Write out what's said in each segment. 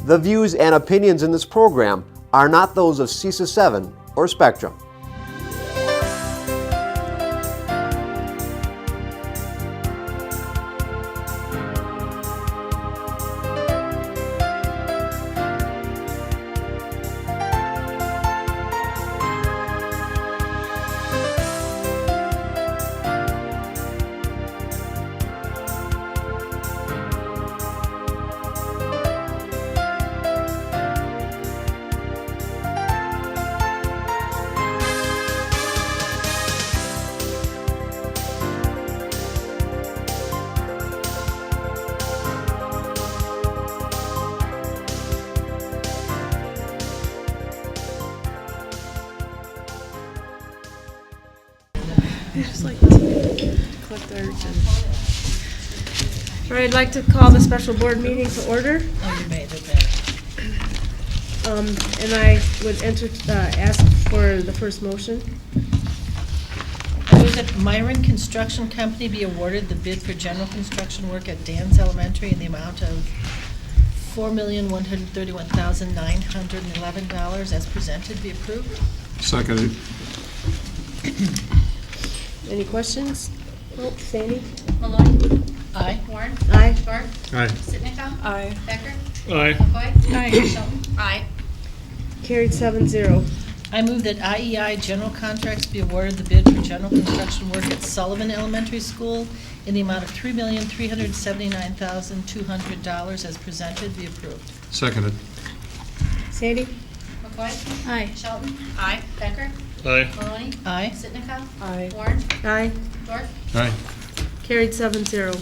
The views and opinions in this program are not those of CISA 7 or Spectrum. All right, I'd like to call the special board meeting to order. Oh, you made it there. And I would ask for the first motion. I move that Myron Construction Company be awarded the bid for general construction work at Dan's Elementary in the amount of $4,131,911 as presented be approved. Seconded. Any questions? Oh, Sandy? Maloney? Aye. Warren? Aye. Dorf? Aye. Sitnikov? Aye. Becker? Aye. McCoy? Aye. Shelton? Aye. Carried 7-0. I move that IEI General Contracts be awarded the bid for general construction work at Sullivan Elementary School in the amount of $3,379,200 as presented be approved. Seconded. Sandy? McCoy? Aye. Shelton? Aye. Becker? Aye. Maloney? Aye. Sitnikov? Aye. Warren? Aye. Dorf? Aye. Carried 7-0.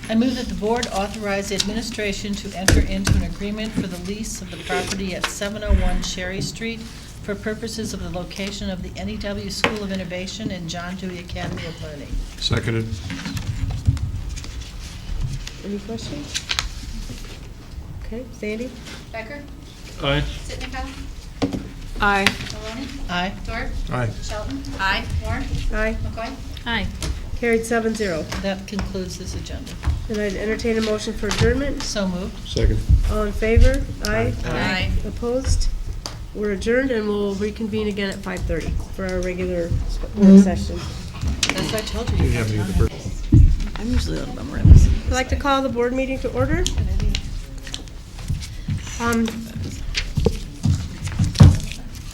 I move that the board authorize the administration to enter into an agreement for the lease of the property at 701 Cherry Street for purposes of the location of the NEW School of Innovation and John Dewey Academy of Learning. Seconded. Any questions? Okay, Sandy? Becker? Aye. Sitnikov? Aye. Maloney? Aye. Dorf? Aye. Shelton? Aye. Warren? Aye. McCoy? Aye. Carried 7-0. That concludes this agenda. And I'd entertain a motion for adjournment. So moved. Second. All in favor? Aye. Aye. Opposed? We're adjourned and we'll reconvene again at 5:30 for our regular work session. That's what I told you. You have to get the first. I'm usually a little bit more of this. I'd like to call the board meeting to order.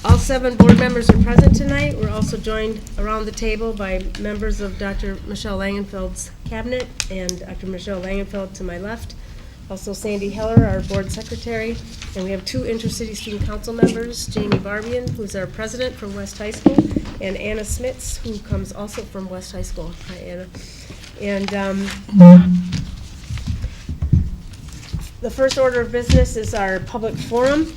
All 7 board members are present tonight. We're also joined around the table by members of Dr. Michelle Langenfeld's cabinet and Dr. Michelle Langenfeld to my left. Also Sandy Heller, our board secretary. And we have 2 intercity student council members, Jamie Barbian, who's our president from West High School, and Anna Smits, who comes also from West High School. Hi, Anna. And the first order of business is our public forum.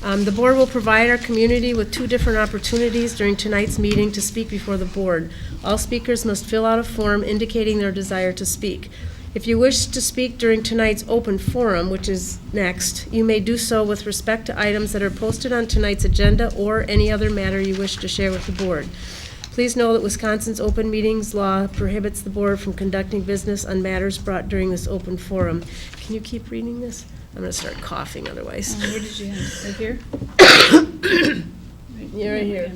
The board will provide our community with 2 different opportunities during tonight's meeting to speak before the board. All speakers must fill out a form indicating their desire to speak. If you wish to speak during tonight's open forum, which is next, you may do so with respect to items that are posted on tonight's agenda or any other matter you wish to share with the board. Please know that Wisconsin's open meetings law prohibits the board from conducting business on matters brought during this open forum. Can you keep reading this? I'm going to start coughing otherwise. Where did you have? Right here? You're right here.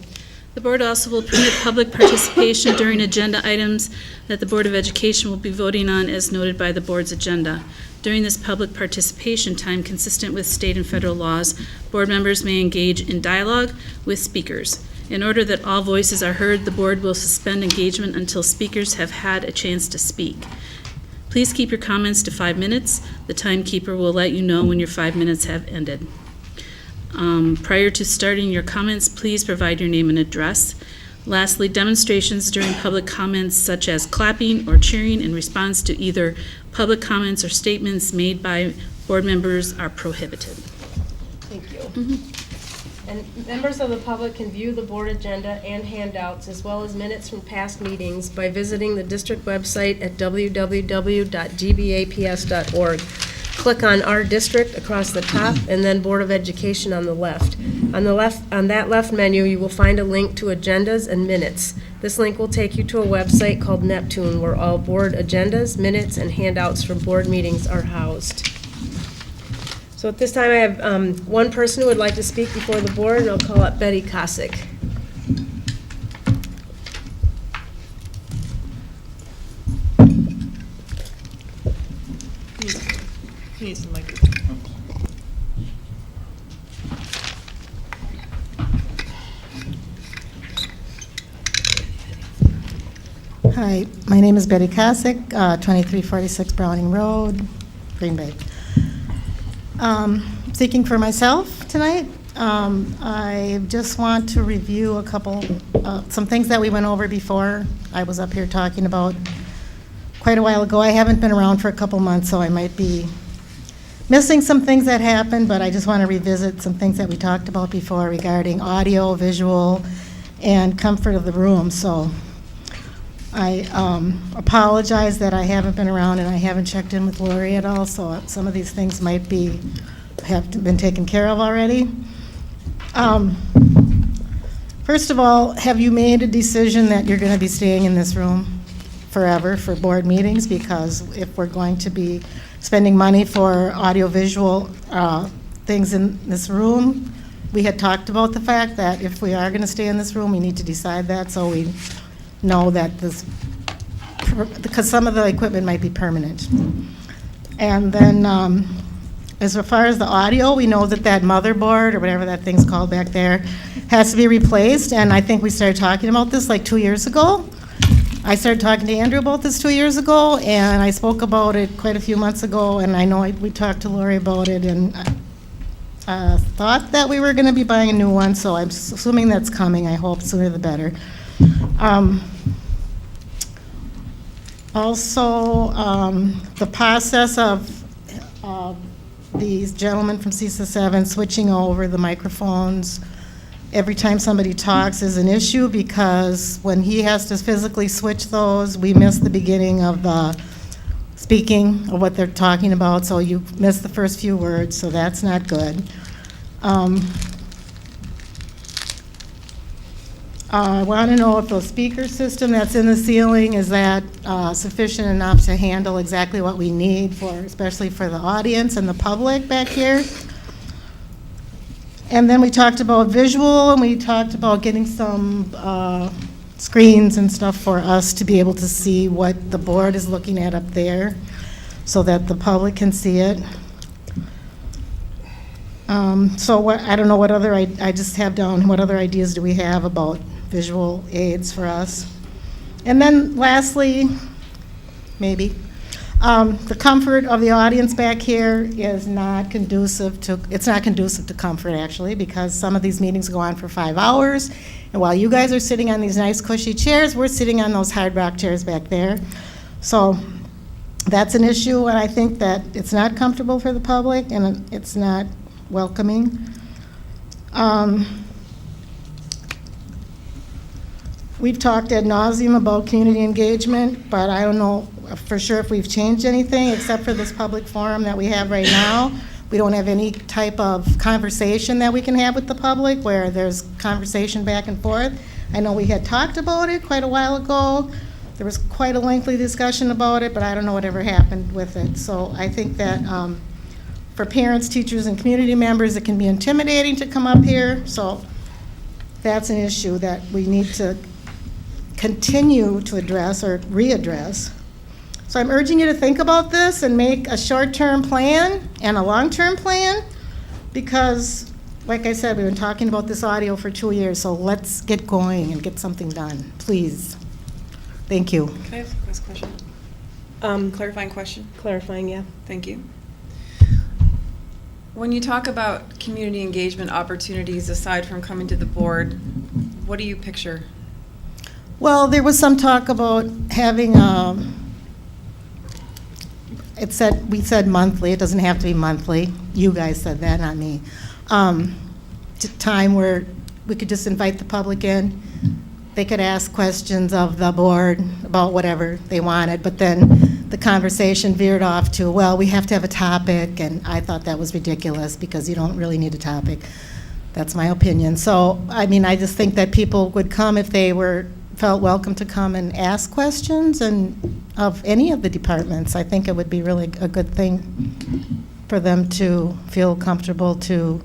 The board also will permit public participation during agenda items that the Board of Education will be voting on as noted by the board's agenda. During this public participation time, consistent with state and federal laws, board members may engage in dialogue with speakers. In order that all voices are heard, the board will suspend engagement until speakers have had a chance to speak. Please keep your comments to 5 minutes. The timekeeper will let you know when your 5 minutes have ended. Prior to starting your comments, please provide your name and address. Lastly, demonstrations during public comments such as clapping or cheering in response to either public comments or statements made by board members are prohibited. Thank you. And members of the public can view the board agenda and handouts as well as minutes from past meetings by visiting the district website at www.gbaps.org. Click on Our District across the top and then Board of Education on the left. On that left menu, you will find a link to agendas and minutes. This link will take you to a website called Neptune where all board agendas, minutes, and handouts from board meetings are housed. So at this time, I have one person who would like to speak before the board, and I'll call up Betty Cosick. Needs the microphone. Hi, my name is Betty Cosick, 2346 Browning Road, Green Bay. Speaking for myself tonight, I just want to review a couple, some things that we went over before. I was up here talking about quite a while ago. I haven't been around for a couple months, so I might be missing some things that happened, but I just want to revisit some things that we talked about before regarding audio, visual, and comfort of the room. So I apologize that I haven't been around and I haven't checked in with Lori at all, so some of these things might have been taken care of already. First of all, have you made a decision that you're going to be staying in this room forever for board meetings? Because if we're going to be spending money for audiovisual things in this room, we had talked about the fact that if we are going to stay in this room, we need to decide that so we know that this, because some of the equipment might be permanent. And then as far as the audio, we know that that motherboard, or whatever that thing's called back there, has to be replaced, and I think we started talking about this like 2 years ago. I started talking to Andrew about this 2 years ago, and I spoke about it quite a few months ago, and I know we talked to Lori about it, and thought that we were going to be buying a new one, so I'm assuming that's coming. I hope sooner the better. Also, the process of these gentlemen from CISA 7 switching over the microphones every time somebody talks is an issue, because when he has to physically switch those, we miss the beginning of the speaking of what they're talking about, so you miss the first few words, so that's not good. I want to know if the speaker system that's in the ceiling, is that sufficient enough to handle exactly what we need for, especially for the audience and the public back here. And then we talked about visual, and we talked about getting some screens and stuff for us to be able to see what the board is looking at up there so that the public can see it. So what, I don't know what other, I just have down, what other ideas do we have about visual aids for us? And then lastly, maybe, the comfort of the audience back here is not conducive to, it's not conducive to comfort actually, because some of these meetings go on for 5 hours, and while you guys are sitting on these nice cushy chairs, we're sitting on those hard rock chairs back there. So that's an issue, and I think that it's not comfortable for the public, and it's not welcoming. We've talked ad nauseum about community engagement, but I don't know for sure if we've changed anything except for this public forum that we have right now. We don't have any type of conversation that we can have with the public where there's conversation back and forth. I know we had talked about it quite a while ago. There was quite a lengthy discussion about it, but I don't know whatever happened with it. So I think that for parents, teachers, and community members, it can be intimidating to come up here. So that's an issue that we need to continue to address or readdress. So I'm urging you to think about this and make a short-term plan and a long-term plan, because like I said, we've been talking about this audio for 2 years, so let's get going and get something done, please. Thank you. Can I ask a question? Clarifying question? Clarifying, yeah. Thank you. When you talk about community engagement opportunities aside from coming to the board, what do you picture? Well, there was some talk about having, we said monthly, it doesn't have to be monthly. You guys said that, not me. Time where we could just invite the public in. They could ask questions of the board about whatever they wanted, but then the conversation veered off to, well, we have to have a topic, and I thought that was ridiculous because you don't really need a topic. That's my opinion. So, I mean, I just think that people would come if they felt welcome to come and ask questions, and of any of the departments. I think it would be really a good thing. for them to feel comfortable to,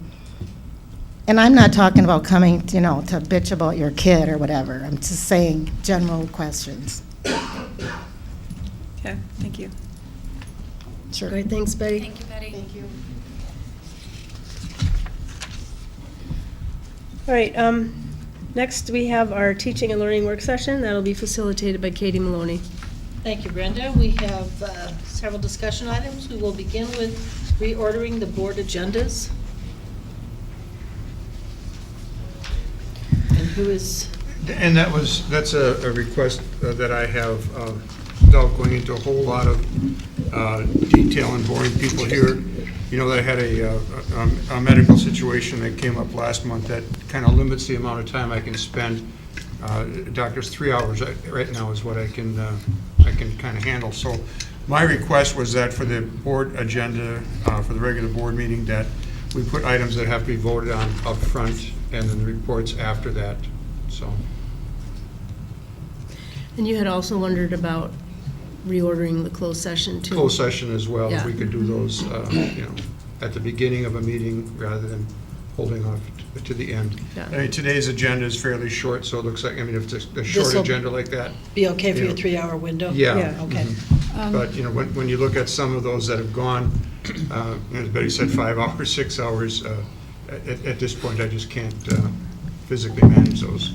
and I'm not talking about coming, to bitch about your kid or whatever. I'm just saying general questions. Okay, thank you. Sure. All right, thanks, Betty. Thank you, Betty. Thank you. All right, next we have our teaching and learning work session. That'll be facilitated by Katie Maloney. Thank you, Brenda. We have several discussion items. We will begin with reordering the board agendas. And who is, And that's a request that I have, without going into a whole lot of detail and boring people here. That I had a medical situation that came up last month that kind of limits the amount of time I can spend. Doctors, 3 hours right now is what I can kind of handle. So my request was that for the board agenda, for the regular board meeting, that we put items that have to be voted on up front and then the reports after that, so. And you had also wondered about reordering the closed session too. Closed session as well, if Yeah. we could do those, at the beginning of a meeting rather than holding off to the end. Yeah. I mean, today's agenda is fairly short, so it looks like, if it's a short This'll agenda like that. be okay for your Yeah. 3-hour window? Yeah. Okay. But, when you look at some of those that have gone, as Betty said, 5 hours, 6 hours, at this point, I just can't physically manage those.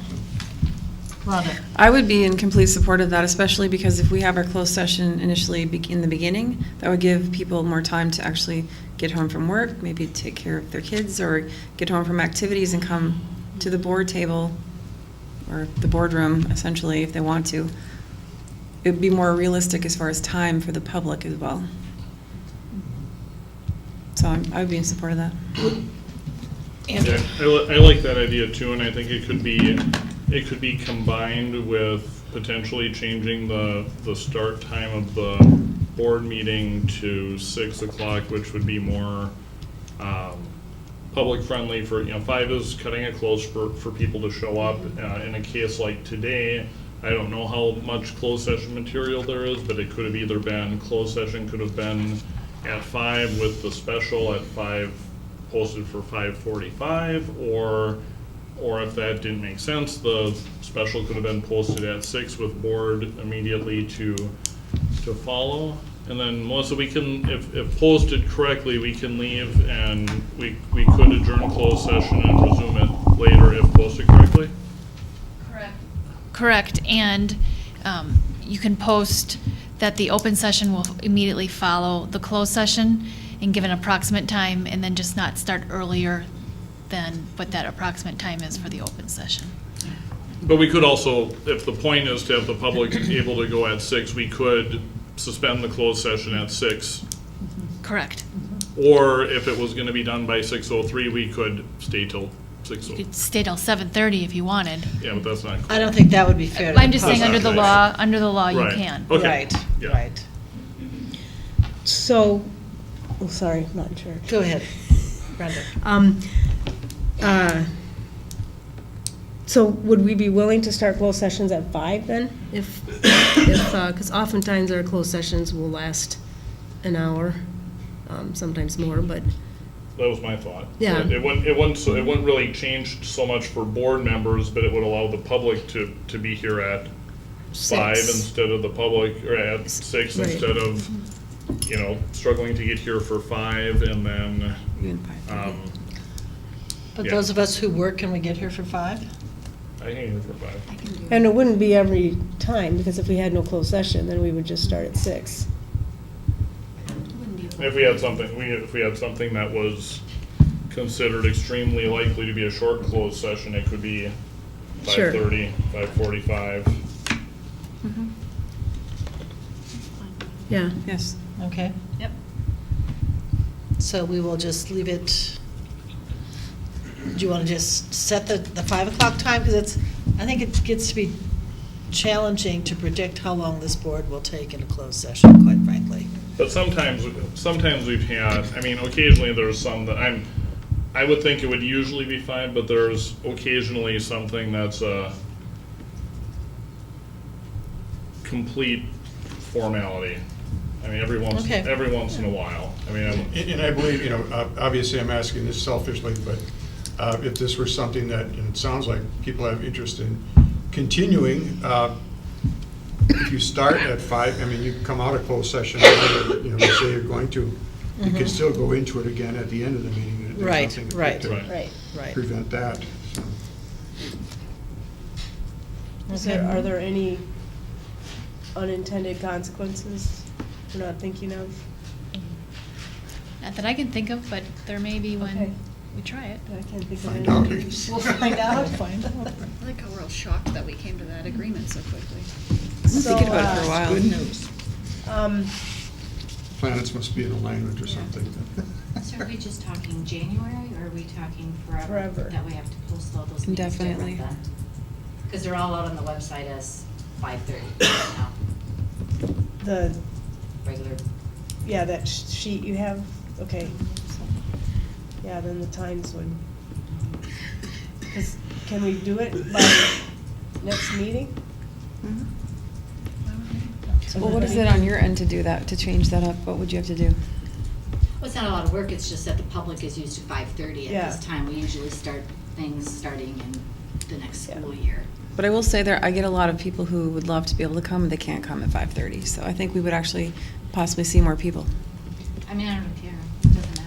Rhonda? I would be in complete support of that, especially because if we have our closed session initially in the beginning, that would give people more time to actually get home from work, maybe take care of their kids, or get home from activities and come to the board table or the boardroom, essentially, if they want to. It would be more realistic as far as time for the public as well. So I would be in support of that. Andrew? Yeah, I like that idea too, and I think it could be combined with potentially changing the start time of the board meeting to 6 o'clock, which would be more public friendly for, 5 is cutting it close for people to show up. In a case like today, I don't know how much closed session material there is, but it could have either been, closed session could have been at 5 with the special at 5 posted for 5:45, or if that didn't make sense, the special could have been posted at 6 with board immediately to follow. And then Melissa, we can, if posted correctly, we can leave and we could adjourn closed session and resume it later if posted correctly? Correct, and you can post that the open session will immediately follow the closed session and give an approximate time, and then just not start earlier than what that approximate time is for the open session. But we could also, if the point is to have the public able to go at 6, we could suspend the closed session at 6. Correct. Or if it was gonna be done by 6:03, we could stay till You 6:03. could stay till 7:30 if you wanted. Yeah, but that's not. I don't think that would be fair to I'm just saying, That's under not the nice. law, you Right. can. Okay. Right, Yeah. right. So, oh, sorry, I'm not in charge. Go ahead, Brenda. So would we be willing to start closed sessions at 5 then? If, because oftentimes our closed sessions will last an hour, sometimes more, but, That was my thought. Yeah. It wouldn't really change so much for board members, but it would allow the public to be here at 5 6. instead of the public, or at 6 Right. instead of, struggling to get here for 5 and then, Even 5:30. But Yeah. those of us who work, can we get here for 5? I hang here for 5. And it wouldn't be every time, because if we had no closed session, then we would just start at 6. If we had something that was considered extremely likely to be a short closed session, it could be Sure. 5:30, 5:45. Yeah. Yes. Okay. Yep. So we will just leave it, do you want to just set the 5 o'clock time? Because I think it gets to be challenging to predict how long this board will take in a closed session, quite frankly. But sometimes we've had, occasionally there's some that I would think it would usually be 5, but there's occasionally something that's a complete formality. I mean, every once Okay. in a while. I mean, And I believe, obviously I'm asking this selfishly, but if this were something that, and it sounds like people have interest in continuing, if you start at 5, I mean, you come out of closed session, say you're going to, you can still go into it again at the end of the meeting. There's Right, nothing to right. Right. prevent that. So. Are there any unintended consequences we're not thinking of? Not that I can think of, but there may be Okay. when we try it. I can't think of Find any. out. We'll find out. I like how we're all shocked that we came to that agreement so quickly. I've been thinking about it for a while. Good news. Planets must be in alignment or something. So are we just talking January, or are we talking forever? Forever. That we have to post all those meetings Indefinitely. Because they're all out on the website as 5:30 right now, The, regular. yeah, that sheet you have, okay. Yeah, then the times would, can we do it by next meeting? Well, what is it on your end to do that, to change that up? What would you have to do? Well, it's not a lot of work, it's just that the public is used to 5:30 Yeah. at this time. We usually start things starting in the next Yeah. school year. But I will say I get a lot of people who would love to be able to come, and they can't come at 5:30. So I think we would actually possibly see more people. I mean, I don't care, it doesn't matter.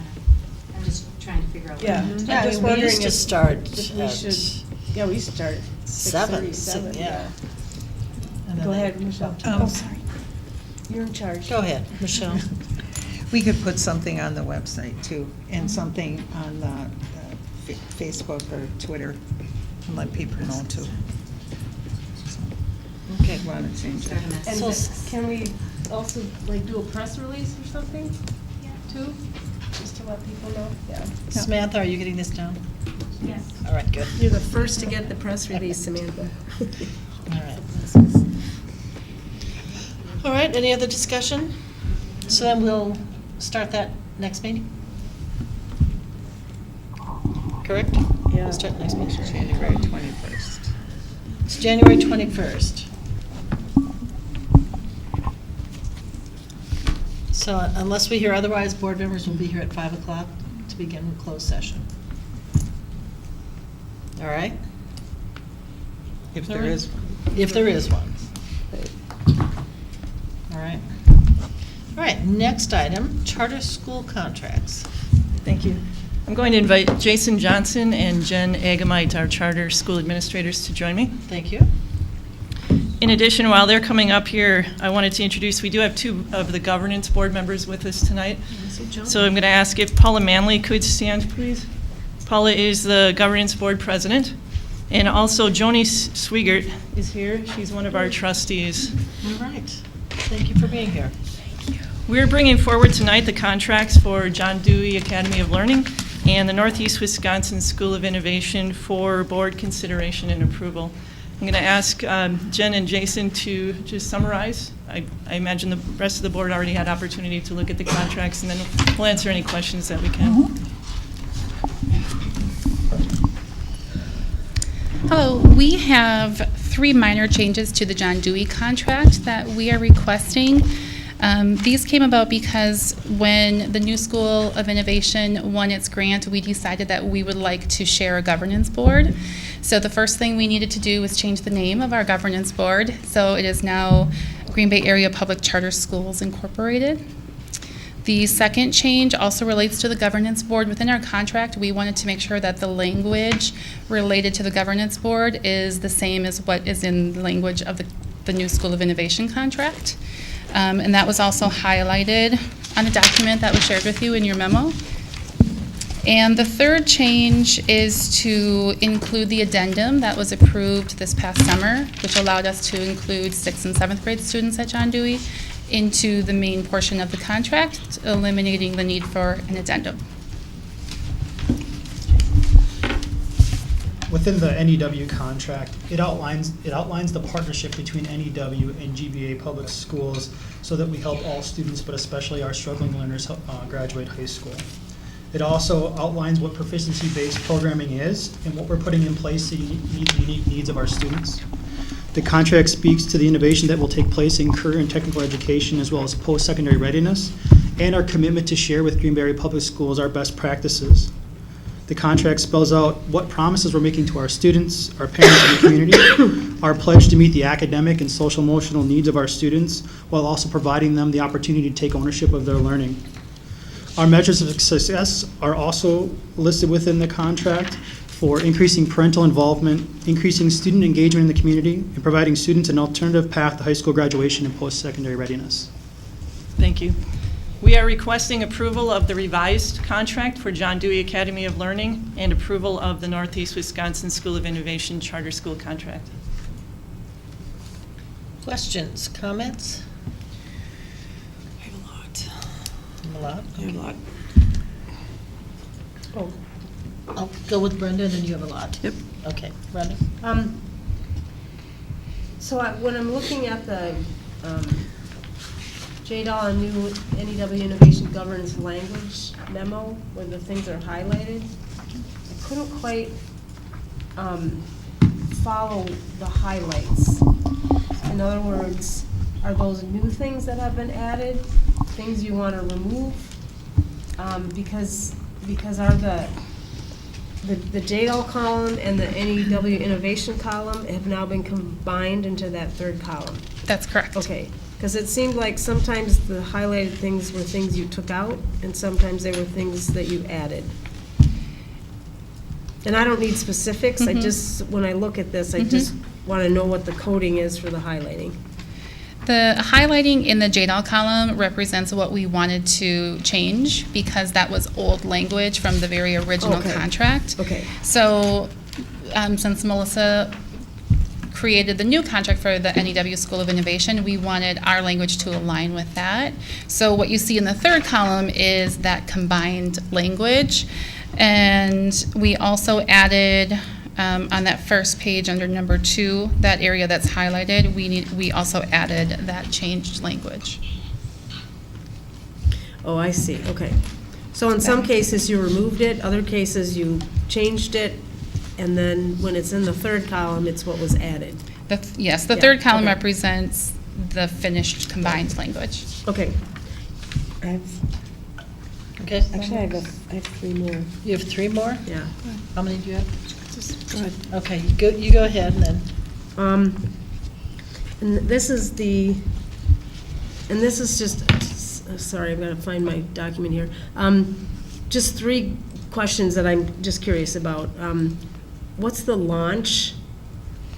I'm just trying to figure out. Yeah. what- Yeah, I was We wondering used to if- start if we at should, yeah, we start at 7, 6:37, yeah. And then Go they- ahead, Michelle. Oh, sorry. You're in charge. Go ahead, Michelle. We could put something on the website too, and something on the Facebook or Twitter, and let people know too. Okay. Want to change Start it. them at And So- 6. can we also, like, do a press release or something, too? Just to let people know, yeah. Samantha, are you getting this down? Yes. All right, good. You're the first to get the press release, Samantha. All right. All right, any other discussion? So then we'll start that next meeting? Correct? Yeah. We'll start next meeting. January 21st. It's January 21st. So unless we hear otherwise, board members will be here at 5 o'clock to begin closed session. All right? If there is one. If there is one. All right. All right, next item, charter school contracts. Thank you. I'm going to invite Jason Johnson and Jen Agamite, our charter school administrators, to join me. Thank you. In addition, while they're coming up here, I wanted to introduce, we do have 2 of the governance board members with us tonight. So I'm going to ask if Paula Manley could stand, please. Paula is the governance board president. And also Joni Swigert is here. She's one of our trustees. All right. Thank you for being here. We're bringing forward tonight the contracts for John Dewey Academy of Learning and the Northeast Wisconsin School of Innovation for board consideration and approval. I'm going to ask Jen and Jason to just summarize. I imagine the rest of the board already had opportunity to look at the contracts, and then we'll answer any questions that we can. Hello, we have 3 minor changes to the John Dewey contract that we are requesting. These came about because when the new School of Innovation won its grant, we decided that we would like to share a governance board. So the first thing we needed to do was change the name of our governance board. So it is now Green Bay Area Public Charter Schools Incorporated. The second change also relates to the governance board. Within our contract, we wanted to make sure that the language related to the governance board is the same as what is in the language of the new School of Innovation contract. And that was also highlighted on a document that was shared with you in your memo. And the third change is to include the addendum that was approved this past summer, which allowed us to include 6th and 7th grade students at John Dewey into the main portion of the contract, eliminating the need for an addendum. Within the NEW contract, it outlines the partnership between NEW and GBA Public Schools so that we help all students, but especially our struggling learners, graduate high school. It also outlines what proficiency-based programming is and what we're putting in place to meet the unique needs of our students. The contract speaks to the innovation that will take place in career and technical education as well as post-secondary readiness, and our commitment to share with Greenberry Public Schools our best practices. The contract spells out what promises we're making to our students, our parents, and the community, our pledge to meet the academic and social emotional needs of our students, while also providing them the opportunity to take ownership of their learning. Our measures of success are also listed within the contract for increasing parental involvement, increasing student engagement in the community, and providing students an alternative path to high school graduation and post-secondary readiness. Thank you. We are requesting approval of the revised contract for John Dewey Academy of Learning and approval of the Northeast Wisconsin School of Innovation Charter School contract. Questions, comments? I have a lot. A lot? I have a lot. Oh, I'll go with Brenda, and then you have a lot. Yep. Okay, Brenda? So when I'm looking at the JDAL and new NEW Innovation Governance Language memo, where the things are highlighted, I couldn't quite follow the highlights. In other words, are those new things that have been added, things you want to remove? Because are the JDAL column and the NEW Innovation column have now been combined into that third column? That's correct. Okay, because it seemed like sometimes the highlighted things were things you took out, and sometimes they were things that you added. And I don't need specifics, I just, when I look at this, I just want to know what the coding is for the highlighting. The highlighting in the JDAL column represents what we wanted to change because that was old language from the very original contract. Okay. So since Melissa created the new contract for the NEW School of Innovation, we wanted our language to align with that. So what you see in the third column is that combined language. And we also added on that first page under number 2, that area that's highlighted, we also added that changed language. Oh, I see, okay. So in some cases you removed it, other cases you changed it, and then when it's in the third column, it's what was added. Yes, the third column represents the finished combined language. Okay. Okay. Actually, I have 3 more. You have 3 more? Yeah. How many do you have? Go ahead. Okay, you go ahead, and then. And this is just, sorry, I'm gonna find my document here. Just 3 questions that I'm just curious about. What's the launch?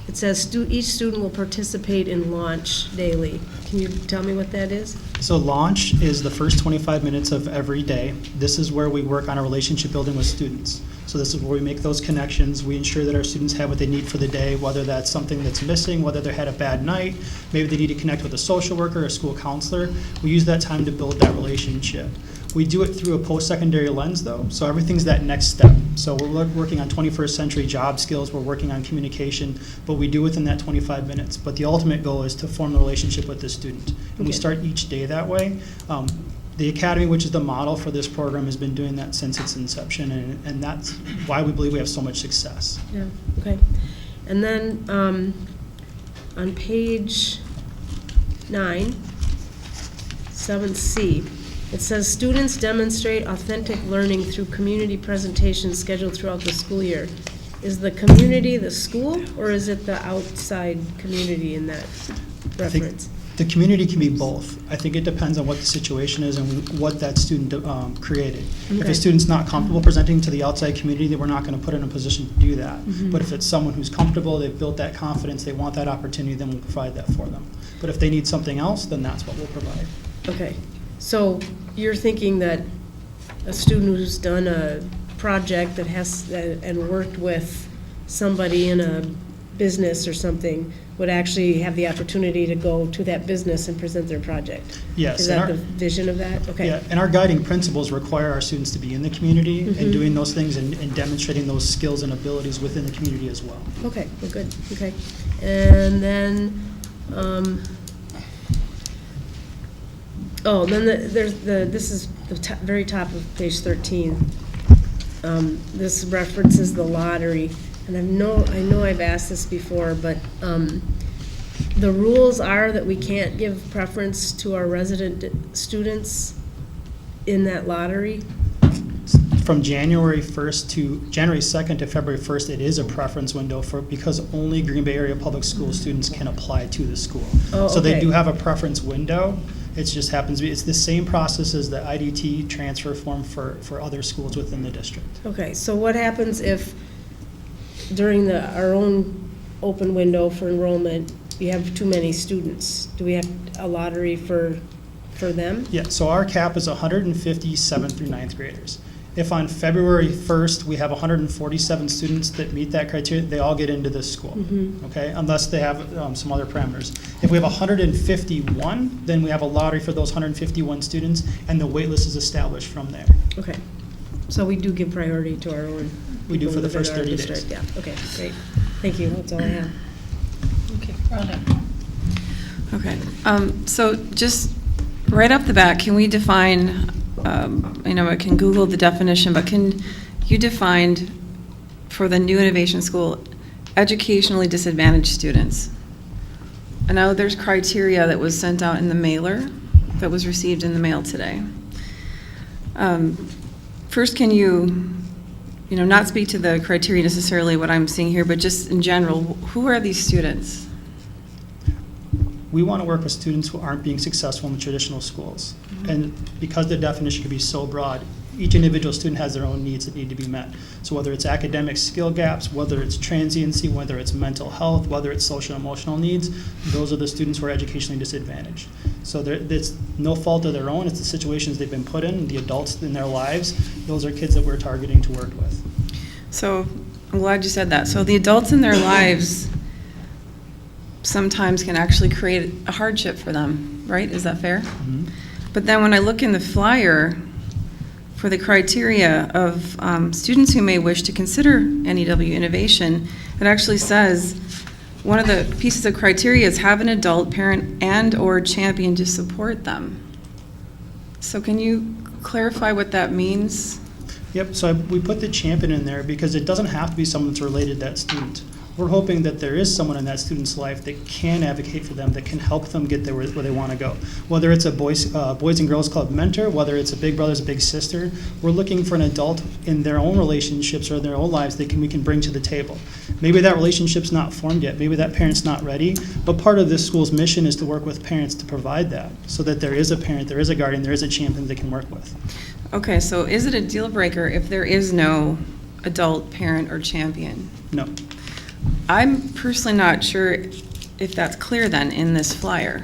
It says each student will participate in launch daily. Can you tell me what that is? So launch is the first 25 minutes of every day. This is where we work on a relationship building with students. So this is where we make those connections. We ensure that our students have what they need for the day, whether that's something that's missing, whether they had a bad night, maybe they need to connect with a social worker or a school counselor. We use that time to build that relationship. We do it through a post-secondary lens, though, so everything's that next step. So we're working on 21st century job skills, we're working on communication, but we do within that 25 minutes. But the ultimate goal is to form the relationship with the student. And we start each day that way. The Academy, which is the model for this program, has been doing that since its inception, and that's why we believe we have so much success. Yeah, okay. And then on page 9, 7C, it says students demonstrate authentic learning through community presentations scheduled throughout the school year. Is the community the school, or is it the outside community in that reference? The community can be both. I think it depends on what the situation is and what that student created. If a student's not comfortable presenting to the outside community, then we're not going to put in a position to do that. But if it's someone who's comfortable, they've built that confidence, they want that opportunity, then we'll provide that for them. But if they need something else, then that's what we'll provide. Okay, so you're thinking that a student who's done a project that and worked with somebody in a business or something would actually have the opportunity to go to that business and present their project? Yes. Is that the vision of that? Okay. Yeah, and our guiding principles require our students to be in the community and doing those things and demonstrating those skills and abilities within the community as well. Okay, well, good, okay. And then, this is the very top of page 13. This references the lottery. And I know I've asked this before, but the rules are that we can't give preference to our resident students in that lottery? From January 1st to January 2nd to February 1st, it is a preference window because only Green Bay area public school students can apply to the school. Oh, So they okay. do have a preference window. It just happens to be, it's the same process as the IDT transfer form for other schools within the district. Okay, so what happens if during our own open window for enrollment, you have too many students? Do we have a lottery for them? Yeah, so our cap is 150 7th through 9th graders. If on February 1st, we have 147 students that meet that criteria, they all get into this school, okay? Unless they have some other parameters. If we have 151, then we have a lottery for those 151 students, and the wait list is established from there. Okay, so we do give priority to our own. We do for the people first within our 30 days. district. Yeah, okay, great. Thank you, that's all I have. Okay, Rhonda. Okay, so just right off the bat, can we define, I can Google the definition, but can you define for the new innovation school, educationally disadvantaged students? I know there's criteria that was sent out in the mailer that was received in the mail today. First, can you not speak to the criteria necessarily what I'm seeing here, but just in general, who are these students? We want to work with students who aren't being successful in the traditional schools. And because the definition can be so broad, each individual student has their own needs that need to be met. So whether it's academic skill gaps, whether it's transiency, whether it's mental health, whether it's social and emotional needs, those are the students who are educationally disadvantaged. So it's no fault of their own, it's the situations they've been put in, the adults in their lives, those are kids that we're targeting to work with. So I'm glad you said that. So the adults in their lives sometimes can actually create a hardship for them, right? Is that fair? Mm-hmm. But then when I look in the flyer for the criteria of students who may wish to consider NEW innovation, it actually says one of the pieces of criteria is have an adult, parent, and/or champion to support them. So can you clarify what that means? Yep, so we put the champion in there because it doesn't have to be someone that's related to that student. We're hoping that there is someone in that student's life that can advocate for them, that can help them get there where they want to go. Whether it's a boys and girls club mentor, whether it's a big brother, a big sister, we're looking for an adult in their own relationships or their own lives that we can bring to the table. Maybe that relationship's not formed yet, maybe that parent's not ready, but part of this school's mission is to work with parents to provide that, so that there is a parent, there is a guardian, there is a champion they can work with. Okay, so is it a deal breaker if there is no adult, parent, or champion? No. I'm personally not sure if that's clear then in this flyer,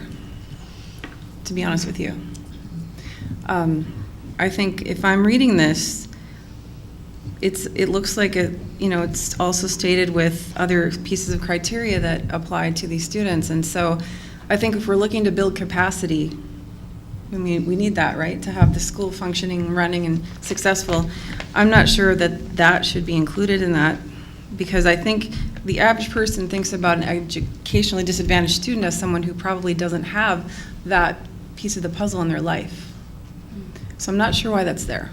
to be honest with you. I think if I'm reading this, it looks like it's also stated with other pieces of criteria that apply to these students. And so I think if we're looking to build capacity, we need that, right, to have the school functioning, running, and successful. I'm not sure that should be included in that, because I think the average person thinks about an educationally disadvantaged student as someone who probably doesn't have that piece of the puzzle in their life. So I'm not sure why that's there.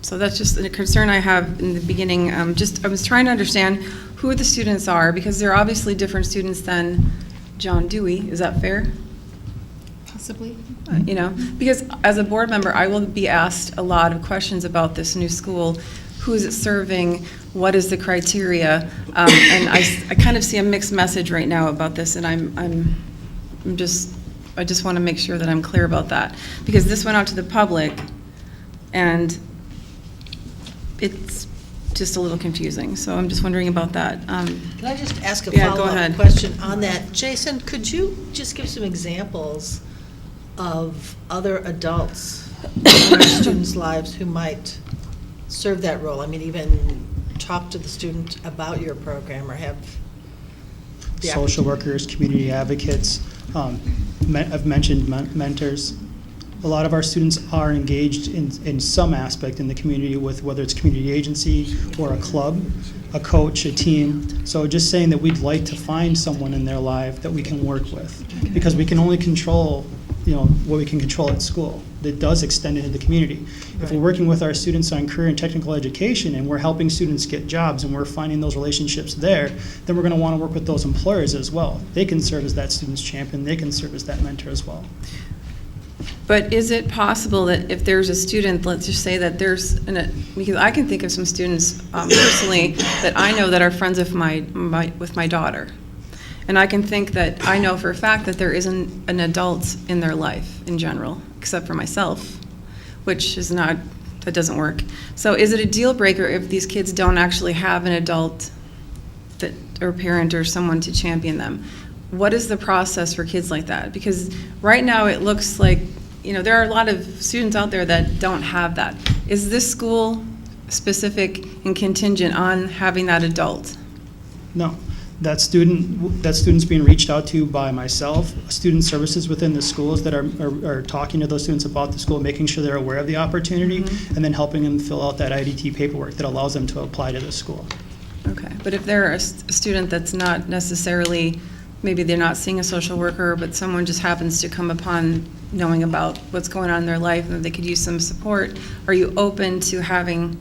So that's just a concern I have in the beginning. I was trying to understand who the students are, because they're obviously different students than John Dewey. Is that fair? Possibly. Because as a board member, I will be asked a lot of questions about this new school. Who is it serving? What is the criteria? And I kind of see a mixed message right now about this, and I just want to make sure that I'm clear about that, because this went out to the public, and it's just a little confusing. So I'm just wondering about that. Can I just ask a Yeah, go follow-up ahead. question on that? Jason, could you just give some examples of other adults in our students' lives who might serve that role? I mean, even talk to the student about your program, or have the Social workers, community advocates, I've mentioned mentors. A lot of our students are engaged in some aspect in the community, with whether it's community agency or a club, a coach, a team. So just saying that we'd like to find someone in their life that we can work with, because we can only control what we can control at school. that does extend into the community. If we're working with our students on career and technical education and we're helping students get jobs and we're finding those relationships there, then we're going to want to work with those employers as well. They can serve as that student's champion. They can serve as that mentor as well. But is it possible that if there's a student, let's just say that there's, because I can think of some students personally that I know that are friends of with my daughter. And I can think that I know for a fact that there isn't an adult in their life in general, except for myself, which is not, that doesn't work. So is it a deal breaker if these kids don't actually have an adult that, or parent or someone to champion them? What is the process for kids like that? Because right now it looks like, there are a lot of students out there that don't have that. Is this school specific and contingent on having that adult? No. That student's being reached out to by myself, student services within the schools that are talking to those students about the school, making sure they're aware of the opportunity, and then helping them fill out that IDT paperwork that allows them to apply to the school. Okay, but if they're a student that's not necessarily, maybe they're not seeing a social worker, but someone just happens to come upon knowing about what's going on in their life and they could use some support, are you open to having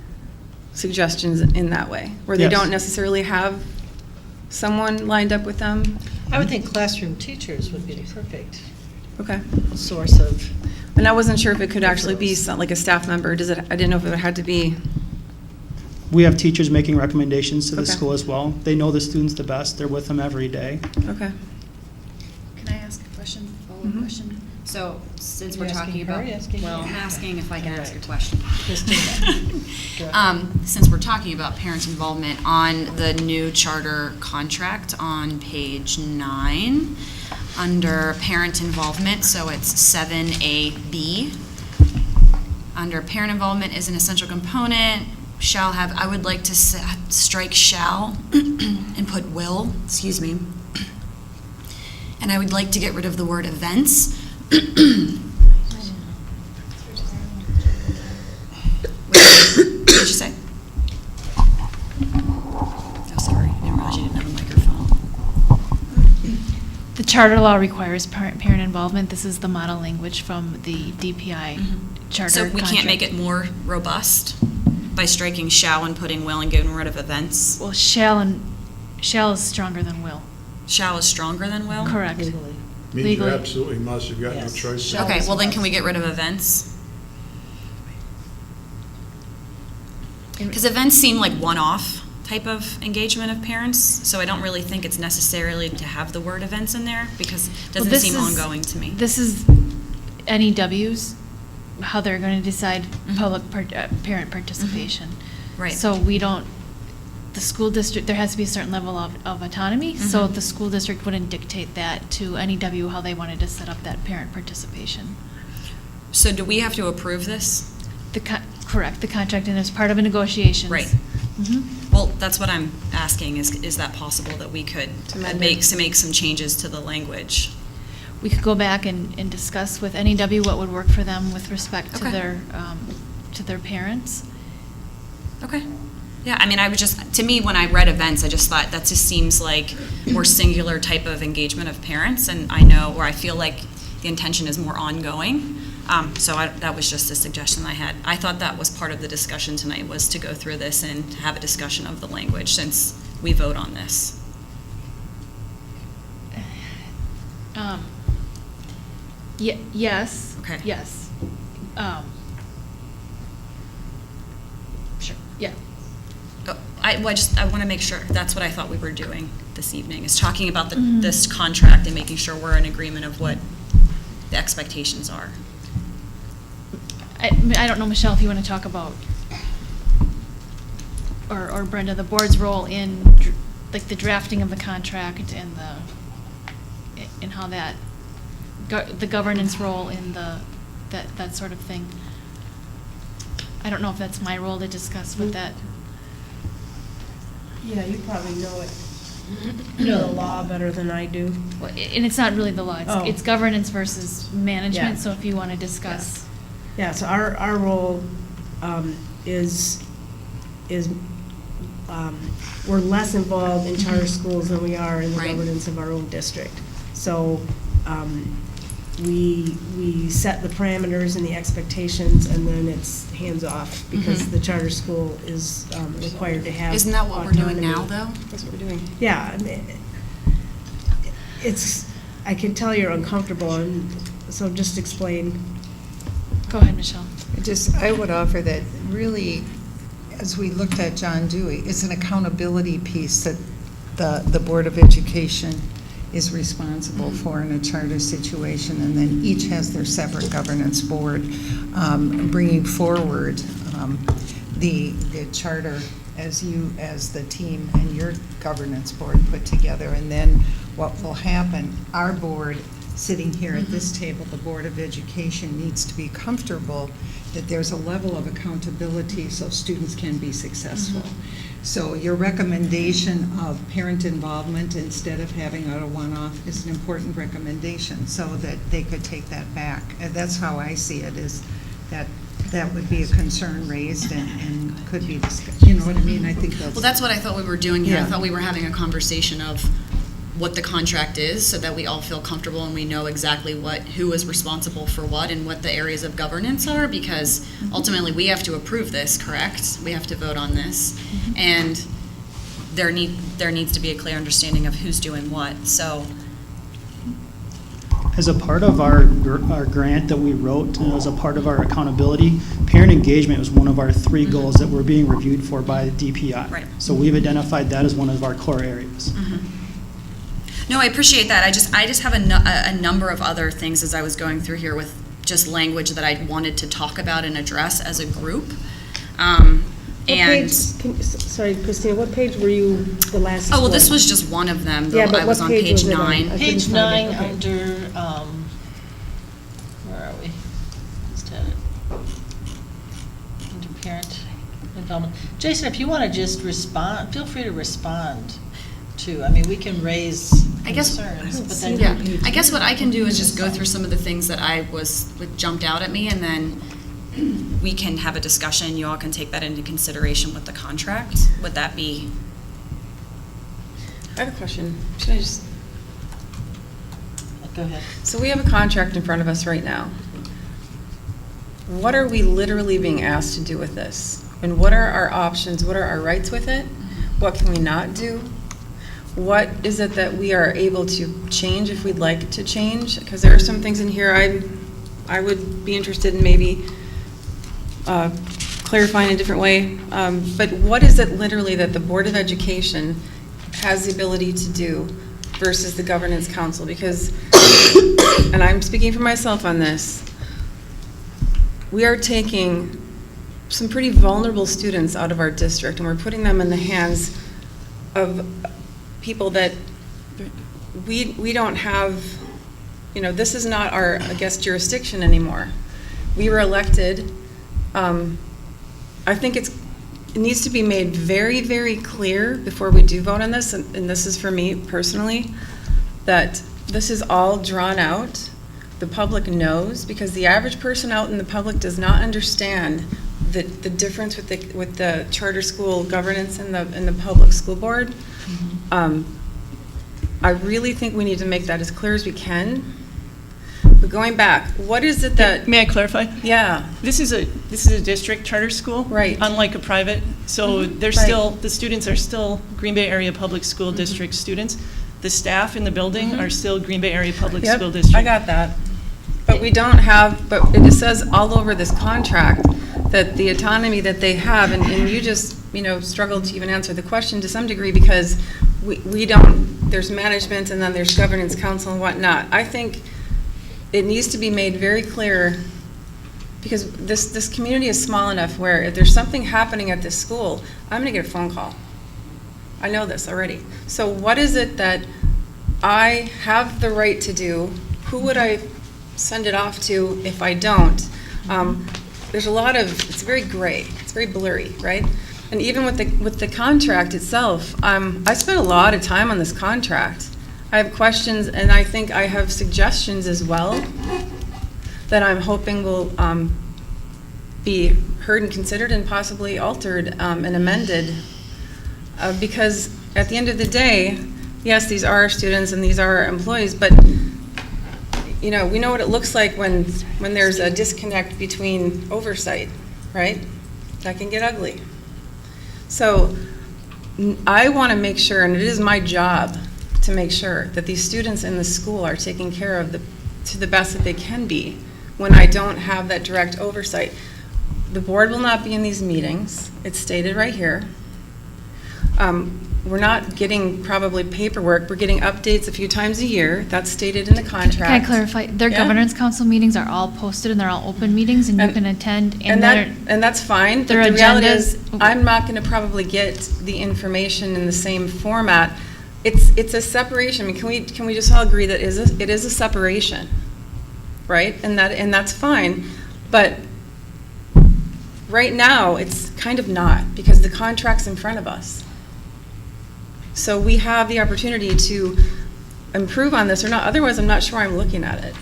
suggestions in that way, where they don't necessarily have someone lined up with them? I would think classroom teachers would be the perfect source of. And I wasn't sure if it could actually be like a staff member. I didn't know if it had to be. We have teachers making recommendations to the school as well. They know the students the best. They're with them every day. Okay. Can I ask a question, follow-up question? So, since we're talking about, I'm asking if I can ask a question. Since we're talking about parent involvement, on the new charter contract on page 9, under parent involvement, so it's 7AB, under parent involvement is an essential component, shall have, I would like to strike shall and put will, excuse me. And I would like to get rid of the word events. What did you say? Oh, sorry. I didn't realize you didn't have a microphone. The charter law requires parent involvement. This is the model language from the DPI charter So we can't make it more robust by striking shall and putting will and getting rid of events? Well, shall is stronger than will. Shall is stronger than will? Correct. Means you absolutely must, you've got no choice. Okay, well then can we get rid of events? Because events seem like one-off type of engagement of parents, so I don't really think it's necessarily to have the word events in there, because it doesn't seem ongoing to me. This is NEW's, how they're going to decide public parent participation. Right. So we don't, the school district, there has to be a certain level of autonomy, so the school district wouldn't dictate that to NEW how they wanted to set up that parent participation. So do we have to approve this? Correct, the contract, and as part of a negotiations. Right. Well, that's what I'm asking, is that possible that we could make some changes to the language? We could go back and discuss with NEW what would work for them with respect to their parents. Okay. Yeah, I mean, I would just, to me, when I read events, I just thought that just seems like more singular type of engagement of parents, and I know, or I feel like the intention is more ongoing. So that was just a suggestion I had. I thought that was part of the discussion tonight, was to go through this and have a discussion of the language, since we vote on this. Yes. Okay. Yes. Sure, yeah. I want to make sure, that's what I thought we were doing this evening, is talking about this contract and making sure we're in agreement of what the expectations are. I don't know, Michelle, if you want to talk about, or Brenda, the board's role in like the drafting of the contract and how that, the governance role in that sort of thing. I don't know if that's my role to discuss with that. Yeah, you probably know it. You know the law better than I do. Well, and it's not really the law, it's governance versus management, so if you want to discuss. Yeah, so our role is we're less involved in charter schools than we are in the governance of our own district. So we set the parameters and the expectations, and then it's hands off, because the charter school is required to have. Isn't that what we're doing autonomy. now, though? That's what we're doing. Yeah, I mean, I can tell you're uncomfortable, and so just explain. Go ahead, Michelle. I would offer that really, as we looked at John Dewey, it's an accountability piece that the Board of Education is responsible for in a charter situation, and then each has their separate governance board bringing forward the charter as the team and your governance board put together. And then what will happen, our board sitting here at this table, the Board of Education needs to be comfortable that there's a level of accountability so students can be successful. So your recommendation of parent involvement instead of having a one-off is an important recommendation so that they could take that back. And that's how I see it, is that would be a concern raised and could be discussed. You know what I mean? I think that's... Well, that's what I thought we were doing here. I Yeah. thought we were having a conversation of what the contract is so that we all feel comfortable and we know exactly who is responsible for what and what the areas of governance are, because ultimately we have to approve this, correct? We have to vote on this. And there needs to be a clear understanding of who's doing what. So As a part of our grant that we wrote, and as a part of our accountability, parent engagement was one of our 3 goals that were being reviewed for by the DPI. Right. So we've identified that as one of our core areas. no, I appreciate that. I just have a number of other things as I was going through here with just language that I wanted to talk about and address as a group. Sorry, Christina, what page were you the last? Oh, well, this was just one of them. Yeah, but I was what on page page was it on? 9. I Page couldn't find 9 it. Okay. under, where are we? Just had it. Under parent involvement. Jason, if you want to just respond, feel free to respond to, I mean, we can raise concerns, but then. Yeah, I guess what I can do is just go through some of the things that jumped out at me, and then we can have a discussion. You all can take that into consideration with the contract. Would that be? I have a question. Should I just... Go ahead. So we have a contract in front of us right now. What are we literally being asked to do with this? And what are our options? What are our rights with it? What can we not do? What is it that we are able to change if we'd like to change? Because there are some things in here I would be interested in maybe clarifying in a different way. But what is it literally that the Board of Education has the ability to do versus the Governance Council? Because, and I'm speaking for myself on this, we are taking some pretty vulnerable students out of our district, and we're putting them in the hands of people that we don't have, this is not our, I guess, jurisdiction anymore. We were elected. I think it needs to be made very, very clear before we do vote on this, and this is for me personally, that this is all drawn out. The public knows, because the average person out in the public does not understand the difference with the charter school governance and the public school board. I really think we need to make that as clear as we can. But going back, what is it that... May I clarify? Yeah. This is a district charter school. Right. Unlike a private. So they're the students are still Green Bay Area Public School District students. The staff in the building are still Green Bay Area Public School District. I got that. But we don't have, but it says all over this contract that the autonomy that they have, and you just, struggled to even answer the question to some degree, because we don't, there's management and then there's governance council and whatnot. I think it needs to be made very clear, because this community is small enough where if there's something happening at this school, I'm going to get a phone call. I know this already. So what is it that I have the right to do? Who would I send it off to if I don't? There's a lot of, it's very gray, it's very blurry, right? And even with the contract itself, I spent a lot of time on this contract. I have questions, and I think I have suggestions as well that I'm hoping will be heard and considered and possibly altered and amended. Because at the end of the day, yes, these are our students and these are our employees, but you know, we know what it looks like when there's a disconnect between oversight, right? That can get ugly. So I want to make sure, and it is my job to make sure that these students in the school are taken care of to the best that they can be when I don't have that direct oversight. The board will not be in these meetings. It's stated right here. We're not getting probably paperwork. We're getting updates a few times a year. That's stated in the contract. Can I clarify? Their Yeah. governance council meetings are all posted and they're all open meetings and you can attend. And that's fine. their But the reality is, agendas- I'm not going to probably get the information in the same format. It's a separation. I mean, can we just all agree that it is a separation, right? And that's fine. But right now, it's kind of not, because the contract's in front of us. So we have the opportunity to improve on this or not. Otherwise, I'm not sure I'm looking at it.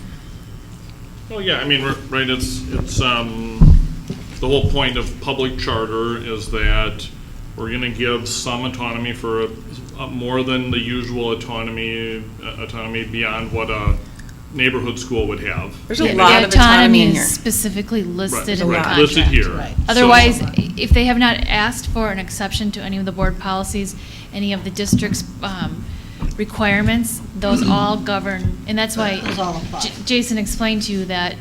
Well, yeah, I mean, right, it's the whole point of public charter is that we're going to give some autonomy for more than the usual autonomy beyond what a neighborhood school would have. There's a lot of autonomy in here. is specifically listed in the Right, contract. listed here. Otherwise, So- if they have not asked for an exception to any of the board policies, any of the district's requirements, those all govern, and that's why Jason explained to you that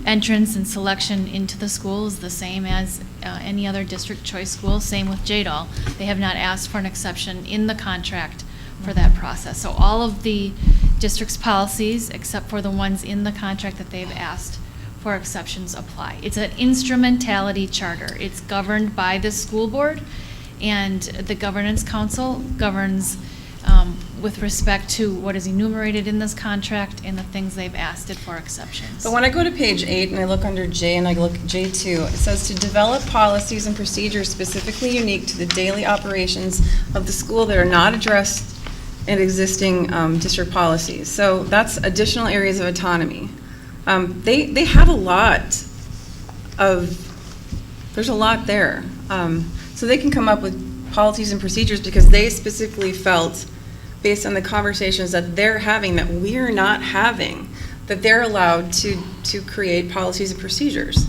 entrance and selection into the school is the same as any other district choice school, same with JDOL. They have not asked for an exception in the contract for that process. So all of the district's policies, except for the ones in the contract that they've asked for exceptions, apply. It's an instrumentality charter. It's governed by the school board, and the governance council governs with respect to what is enumerated in this contract and the things they've asked it for exceptions. But when I go to page 8 and I look under J and I look at J2, it says to develop policies and procedures specifically unique to the daily operations of the school that are not addressed in existing district policies. So that's additional areas of autonomy. They have a lot there's a lot there. So they can come up with policies and procedures because they specifically felt, based on the conversations that they're having, that we're not having, that they're allowed to create policies and procedures.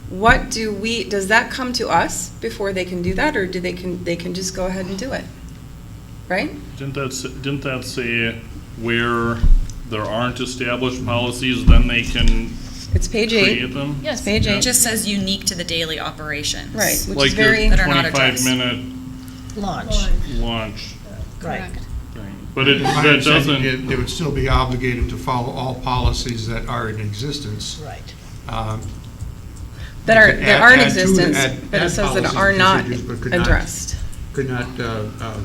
Does that come to us before they can do that, or they can just go ahead and do it? Right? Didn't that say where there aren't established policies, then they can It's page 8. create them? Yes, page 8. It just says unique to the daily operations. Right, which Like is very your that are not addressed. 25-minute launch Right. thing. But it, My that understanding doesn't, They would still be obligated to follow all policies that are in existence. Right. that are in add to- existence, add- but it add says that policies are and not procedures, but could not- addressed. Could not But so-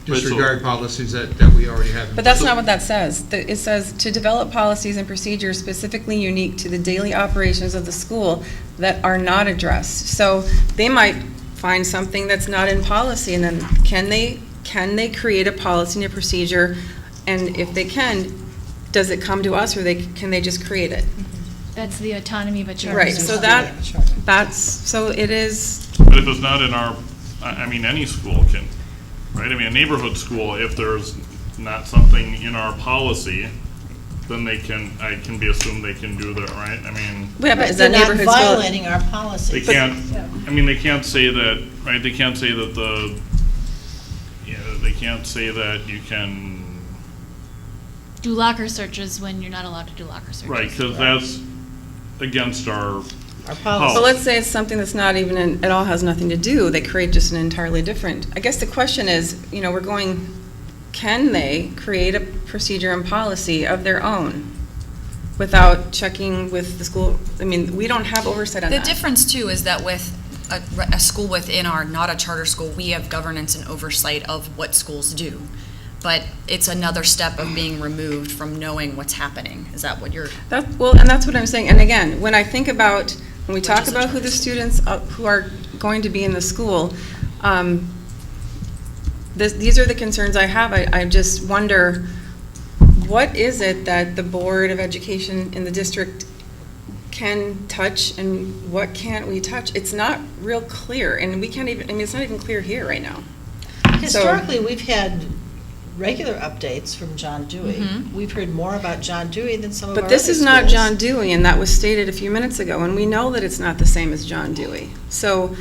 disregard policies that we already have. in But that's place. not what that says. It says to develop policies and procedures specifically unique to the daily operations of the school that are not addressed. So they might find something that's not in policy, and then can they create a policy and a procedure? And if they can, does it come to us, or can they just create it? That's the autonomy of a charter. Right, so so it is, but if it's not in our, I mean, any school can, right? I mean, a neighborhood school, if there's not something in our policy, then I can be assumed they can do that, right? I mean, yeah, but is They're that not neighborhood school? violating our policy. they can't, I mean, they can't say that, right? They can't say that they can't say that you can, Do locker searches when you're not allowed to do locker searches. right, because that's against our policy. So let's say it's something that's not even, it all has nothing to do, they create just an entirely different. I guess the question is, can they create a procedure and policy of their own without checking with the school? I mean, we don't have oversight on The that. difference too is that with a school within our, not a charter school, we have governance and oversight of what schools do. But it's another step of being removed from knowing what's happening. Is that what you're? And that's what I'm saying. And again, when I think about, when we talk about who the students who are going to be in the school, these are the concerns I have. I just wonder, what is it that the Board of Education in the district can touch and what can't we touch? It's not real clear, and we can't even, I mean, it's not even clear here right now. Historically, we've had regular updates from John Dewey. Mhm. We've heard more about John Dewey than some of our But this other is not schools. John Dewey, and that was stated a few minutes ago, and we know that it's not the same as John Dewey. So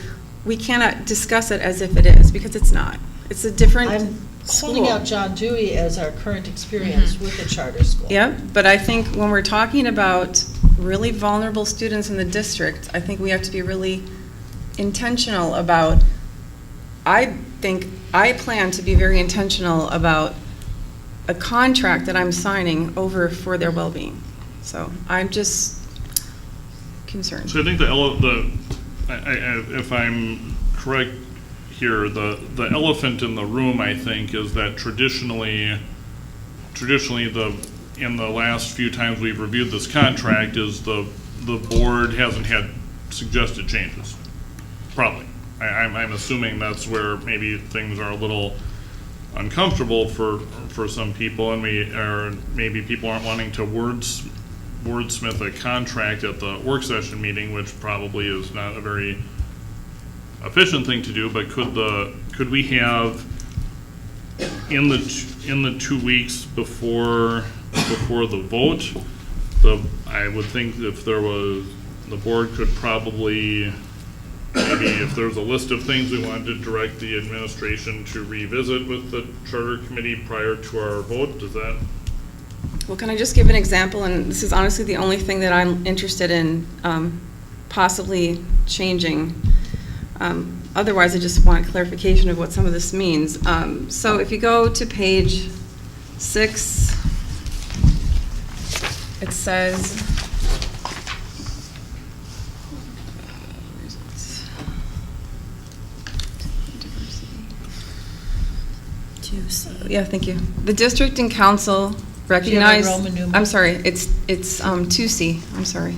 we cannot discuss it as if it is, because it's not. It's a different I'm school. holding out John Dewey as our current experience with the charter school. Yep, but I think when we're talking about really vulnerable students in the district, I think we have to be really intentional about, I plan to be very intentional about a contract that I'm signing over for their well-being. So I'm just concerned. So I think if I'm correct here, the elephant in the room, I think, is that traditionally in the last few times we've reviewed this contract is the board hasn't had suggested changes. Probably. I'm assuming that's where maybe things are a little uncomfortable for some people, and maybe people aren't wanting to wordsmith a contract at the work session meeting, which probably is not a very efficient thing to do. But could we have in the 2 weeks before the vote, I would think if there was, the board could probably, maybe if there's a list of things we wanted to direct the administration to revisit with the charter committee prior to our vote, does that? Well, can I just give an example? And this is honestly the only thing that I'm interested in possibly changing. Otherwise, I just want clarification of what some of this means. So if you go to page 6, it says, yeah, thank you. The district and council recognize, Roman numeral? I'm sorry, it's 2C, I'm sorry.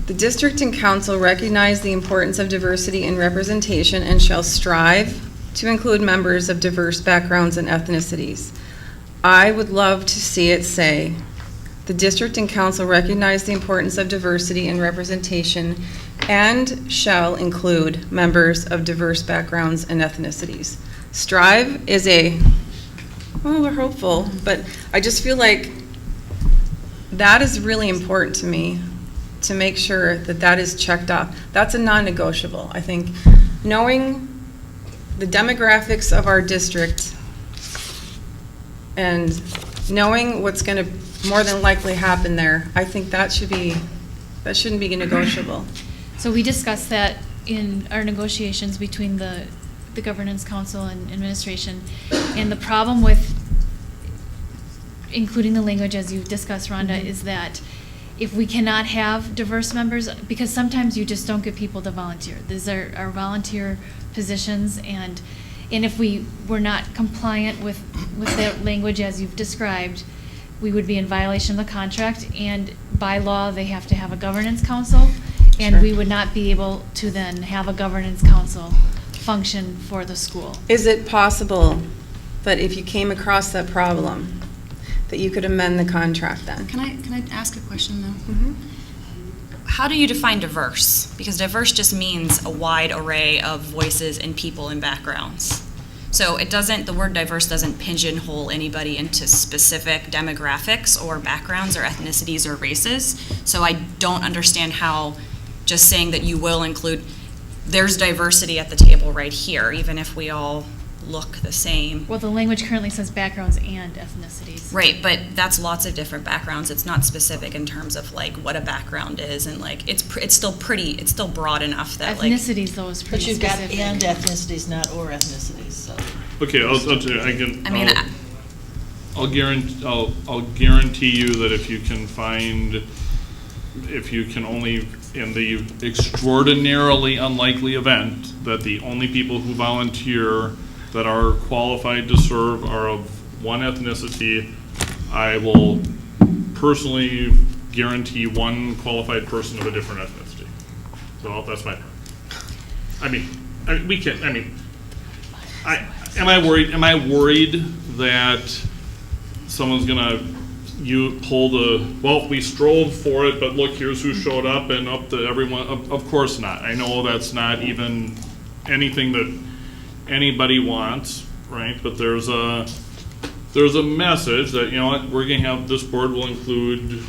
The district and council recognize the importance of diversity and representation and shall strive to include members of diverse backgrounds and ethnicities. I would love to see it say, the district and council recognize the importance of diversity and representation and shall include members of diverse backgrounds and ethnicities. Strive is well, we're hopeful, but I just feel like that is really important to me, to make sure that that is checked off. That's a non-negotiable. I think knowing the demographics of our district and knowing what's going to more than likely happen there, I think that shouldn't be negotiable. So we discussed that in our negotiations between the governance council and administration, and the problem with including the language as you discussed, Rhonda, is that if we cannot have diverse members, because sometimes you just don't get people to volunteer. These are our volunteer positions, and if we were not compliant with that language as you've described, we would be in violation of the contract, and by law they have to have a governance council, and Sure. we would not be able to then have a governance council function for the school. Is it possible that if you came across that problem, that you could amend the contract then? Can I ask a question though? How do you define diverse? Because diverse just means a wide array of voices and people and backgrounds. So the word diverse doesn't pigeonhole anybody into specific demographics or backgrounds or ethnicities or races. So I don't understand how just saying that you will include, there's diversity at the table right here, even if we all look the same. Well, the language currently says backgrounds and ethnicities. Right, but that's lots of different backgrounds. It's not specific in terms of like what a background is, and like it's still broad enough that like Ethnicities, though, is pretty But you've got specific. and ethnicities, not or ethnicities, so. Okay, I'll guarantee you that if you can only, in the extraordinarily unlikely event that the only people who volunteer that are qualified to serve are of one ethnicity, I will personally guarantee one qualified person of a different ethnicity. So that's my part. Am I worried that someone's gonna we strove for it, but look, here's who showed up, and up to everyone? Of course not. I know that's not even anything that anybody wants, right? But there's there's a message that, you know what, we're gonna have, this board will include,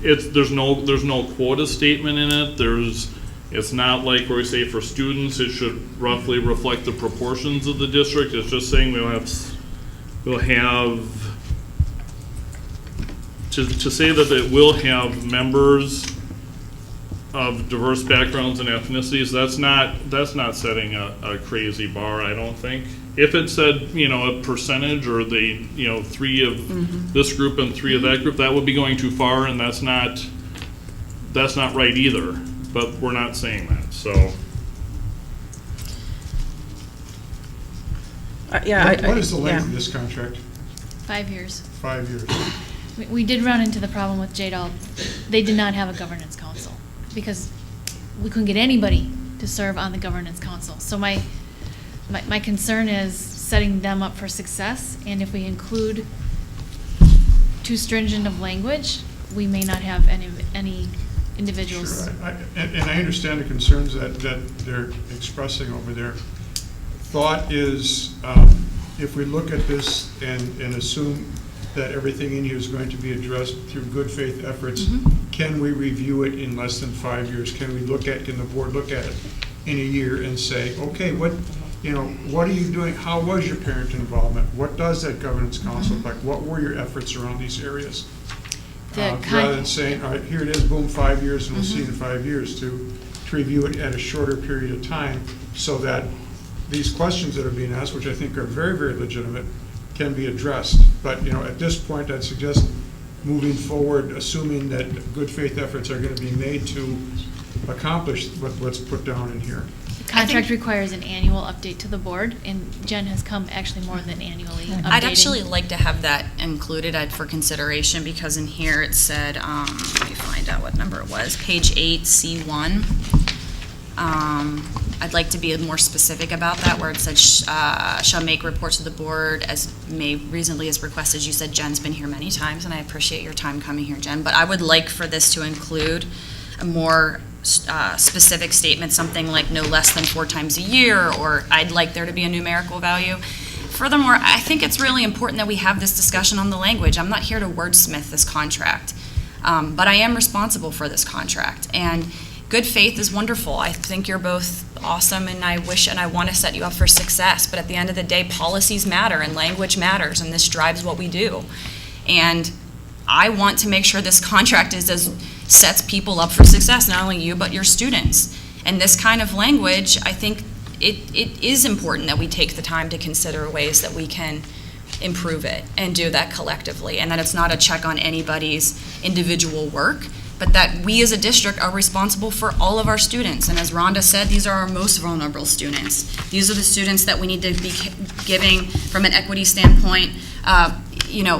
there's no quota statement in it. It's not like where we say for students, it should roughly reflect the proportions of the district. It's just saying we'll have, to say that it will have members of diverse backgrounds and ethnicities, that's not setting a crazy bar, I don't think. If it said, you know, a percentage or the, you know, 3 of this group and 3 of that group, that would be going too far, and that's not right either. But we're not saying that, so. What is the length of this contract? 5 years. 5 years. We did run into the problem with JDAL. They did not have a governance council because we couldn't get anybody to serve on the governance council. So my concern is setting them up for success, and if we include too stringent of language, we may not have any individuals. Sure, and I understand the concerns that they're expressing over there. Thought is, if we look at this and assume that everything in here is going to be addressed through good faith efforts, can we review it in less than 5 years? Can the board look at it in a year and say, okay, what are you doing? How was your parent involvement? What does that governance council look like? What were your efforts around these areas? Rather than saying, all right, here it is, boom, 5 years, and we'll see in 5 years, to review it at a shorter period of time so that these questions that are being asked, which I think are very, very legitimate, can be addressed. But, you know, at this point, I'd suggest moving forward, assuming that good faith efforts are going to be made to accomplish what's put down in here. Contract requires an annual update to the board, and Jen has come actually more than annually updating. I'd actually like to have that included for consideration, because in here it said, let me find out what number it was, page 8, C1. I'd like to be more specific about that, where it said shall make reports to the board as may reasonably as requested. You said Jen's been here many times, and I appreciate your time coming here, Jen, but I would like for this to include a more specific statement, something like no less than 4 times a year, or I'd like there to be a numerical value. Furthermore, I think it's really important that we have this discussion on the language. I'm not here to wordsmith this contract, but I am responsible for this contract, and good faith is wonderful. I think you're both awesome, and I wish and I want to set you up for success, but at the end of the day, policies matter and language matters, and this drives what we do. And I want to make sure this contract sets people up for success, not only you, but your students. And this kind of language, I think it is important that we take the time to consider ways that we can improve it and do that collectively, and that it's not a check on anybody's individual work, but that we as a district are responsible for all of our students. And as Rhonda said, these are our most vulnerable students. These are the students that we need to be giving, from an equity standpoint,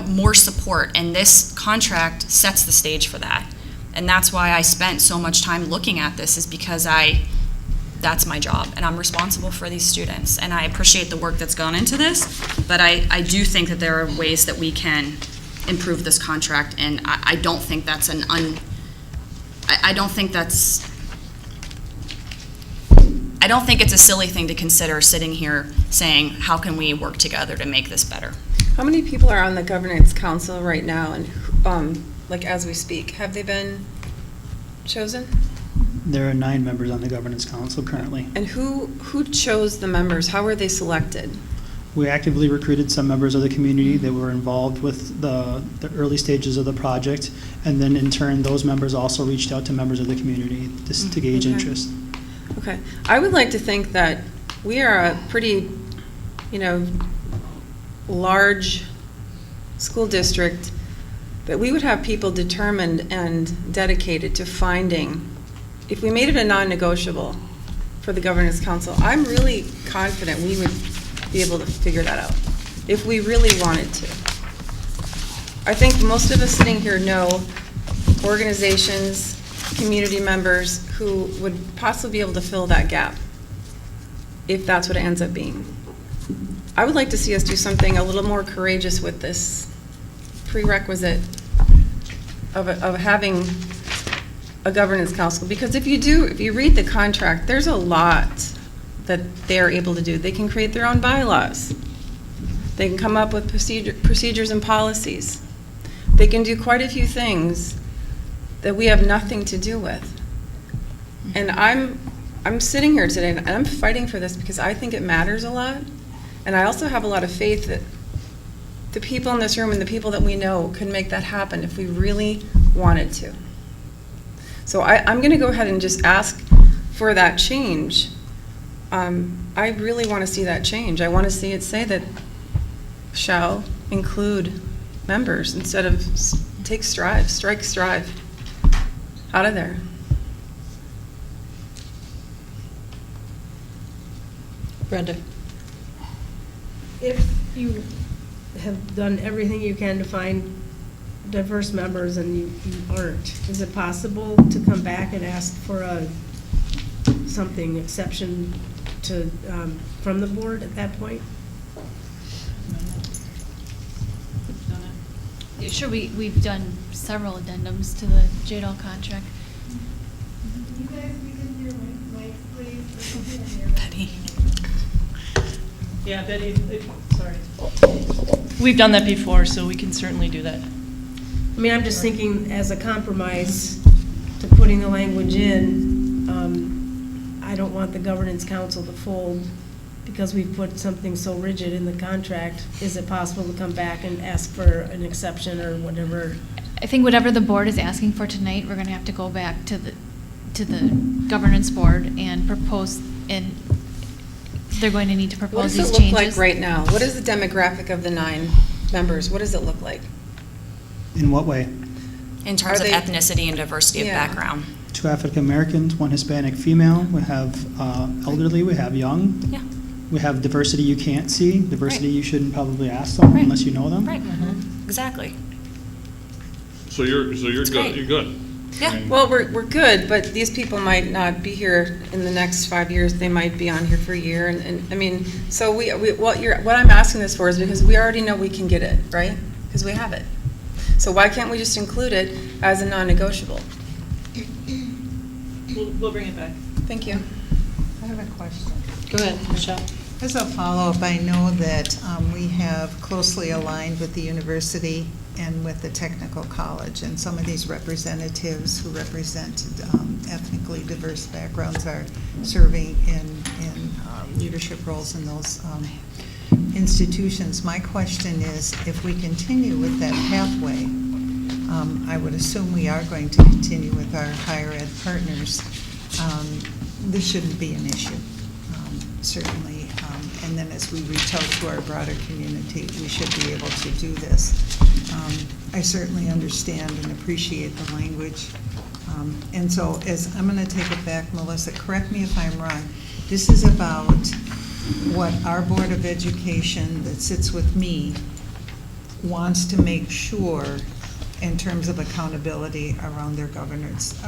more support, and this contract sets the stage for that. And that's why I spent so much time looking at this, is because that's my job, and I'm responsible for these students. And I appreciate the work that's gone into this, but I do think that there are ways that we can improve this contract, and I don't think that's I don't think it's a silly thing to consider, sitting here saying, how can we work together to make this better? How many people are on the governance council right now, and like as we speak, have they been chosen? There are 9 members on the governance council currently. And who chose the members? How were they selected? We actively recruited some members of the community that were involved with the early stages of the project, and then in turn, those members also reached out to members of the community just to gauge interest. Okay. I would like to think that we are a pretty, large school district, that we would have people determined and dedicated to finding, if we made it a non-negotiable for the governance council, I'm really confident we would be able to figure that out if we really wanted to. I think most of us sitting here know organizations, community members who would possibly be able to fill that gap if that's what it ends up being. I would like to see us do something a little more courageous with this prerequisite of having a governance council, because if you read the contract, there's a lot that they're able to do. They can create their own bylaws. They can come up with procedures and policies. They can do quite a few things that we have nothing to do with. And I'm sitting here today and I'm fighting for this because I think it matters a lot. And I also have a lot of faith that the people in this room and the people that we know can make that happen if we really wanted to. So I'm going to go ahead and just ask for that change. I really want to see that change. I want to see it say that shall include members instead of strike strive out of there. Brenda? If you have done everything you can to find diverse members and you aren't, is it possible to come back and ask for something exception to from the board at that point? Sure, we've done several addendums to the JDL contract. You guys, we can hear Mike, please. Betty. Yeah, Betty, sorry. We've done that before, so we can certainly do that. I mean, I'm just thinking as a compromise to putting the language in, I don't want the governance council to fold because we've put something so rigid in the contract. Is it possible to come back and ask for an exception or whatever? I think whatever the board is asking for tonight, we're going to have to go back to the governance board and propose, and they're going to need to propose these changes. What does it look like right now? What is the demographic of the 9 members? What does it look like? In what way? In terms of ethnicity and diversity of background. 2 African Americans, 1 Hispanic female. We have elderly, we have young. Yeah. We have diversity you can't see, diversity you shouldn't probably ask them unless you know them. Right, exactly. So you're good, great. you're good. Yeah. I mean, Well, we're good, but these people might not be here in the next 5 years. They might be on here for a year, and I mean, so what I'm asking this for is because we already know we can get it, right? Because we have it. So why can't we just include it as a non-negotiable? We'll bring it back. Thank you. I have a question. Go ahead, Michelle. As a follow-up, I know that we have closely aligned with the university and with the technical college, and some of these representatives who represent ethnically diverse backgrounds are serving in leadership roles in those institutions. My question is, if we continue with that pathway, I would assume we are going to continue with our higher ed partners. This shouldn't be an issue, certainly. And then as we reach out to our broader community, we should be able to do this. I certainly understand and appreciate the language. And so as I'm going to take it back, Melissa, correct me if I'm wrong. This is about what our Board of Education that sits with me wants to make sure in terms of accountability around their governance,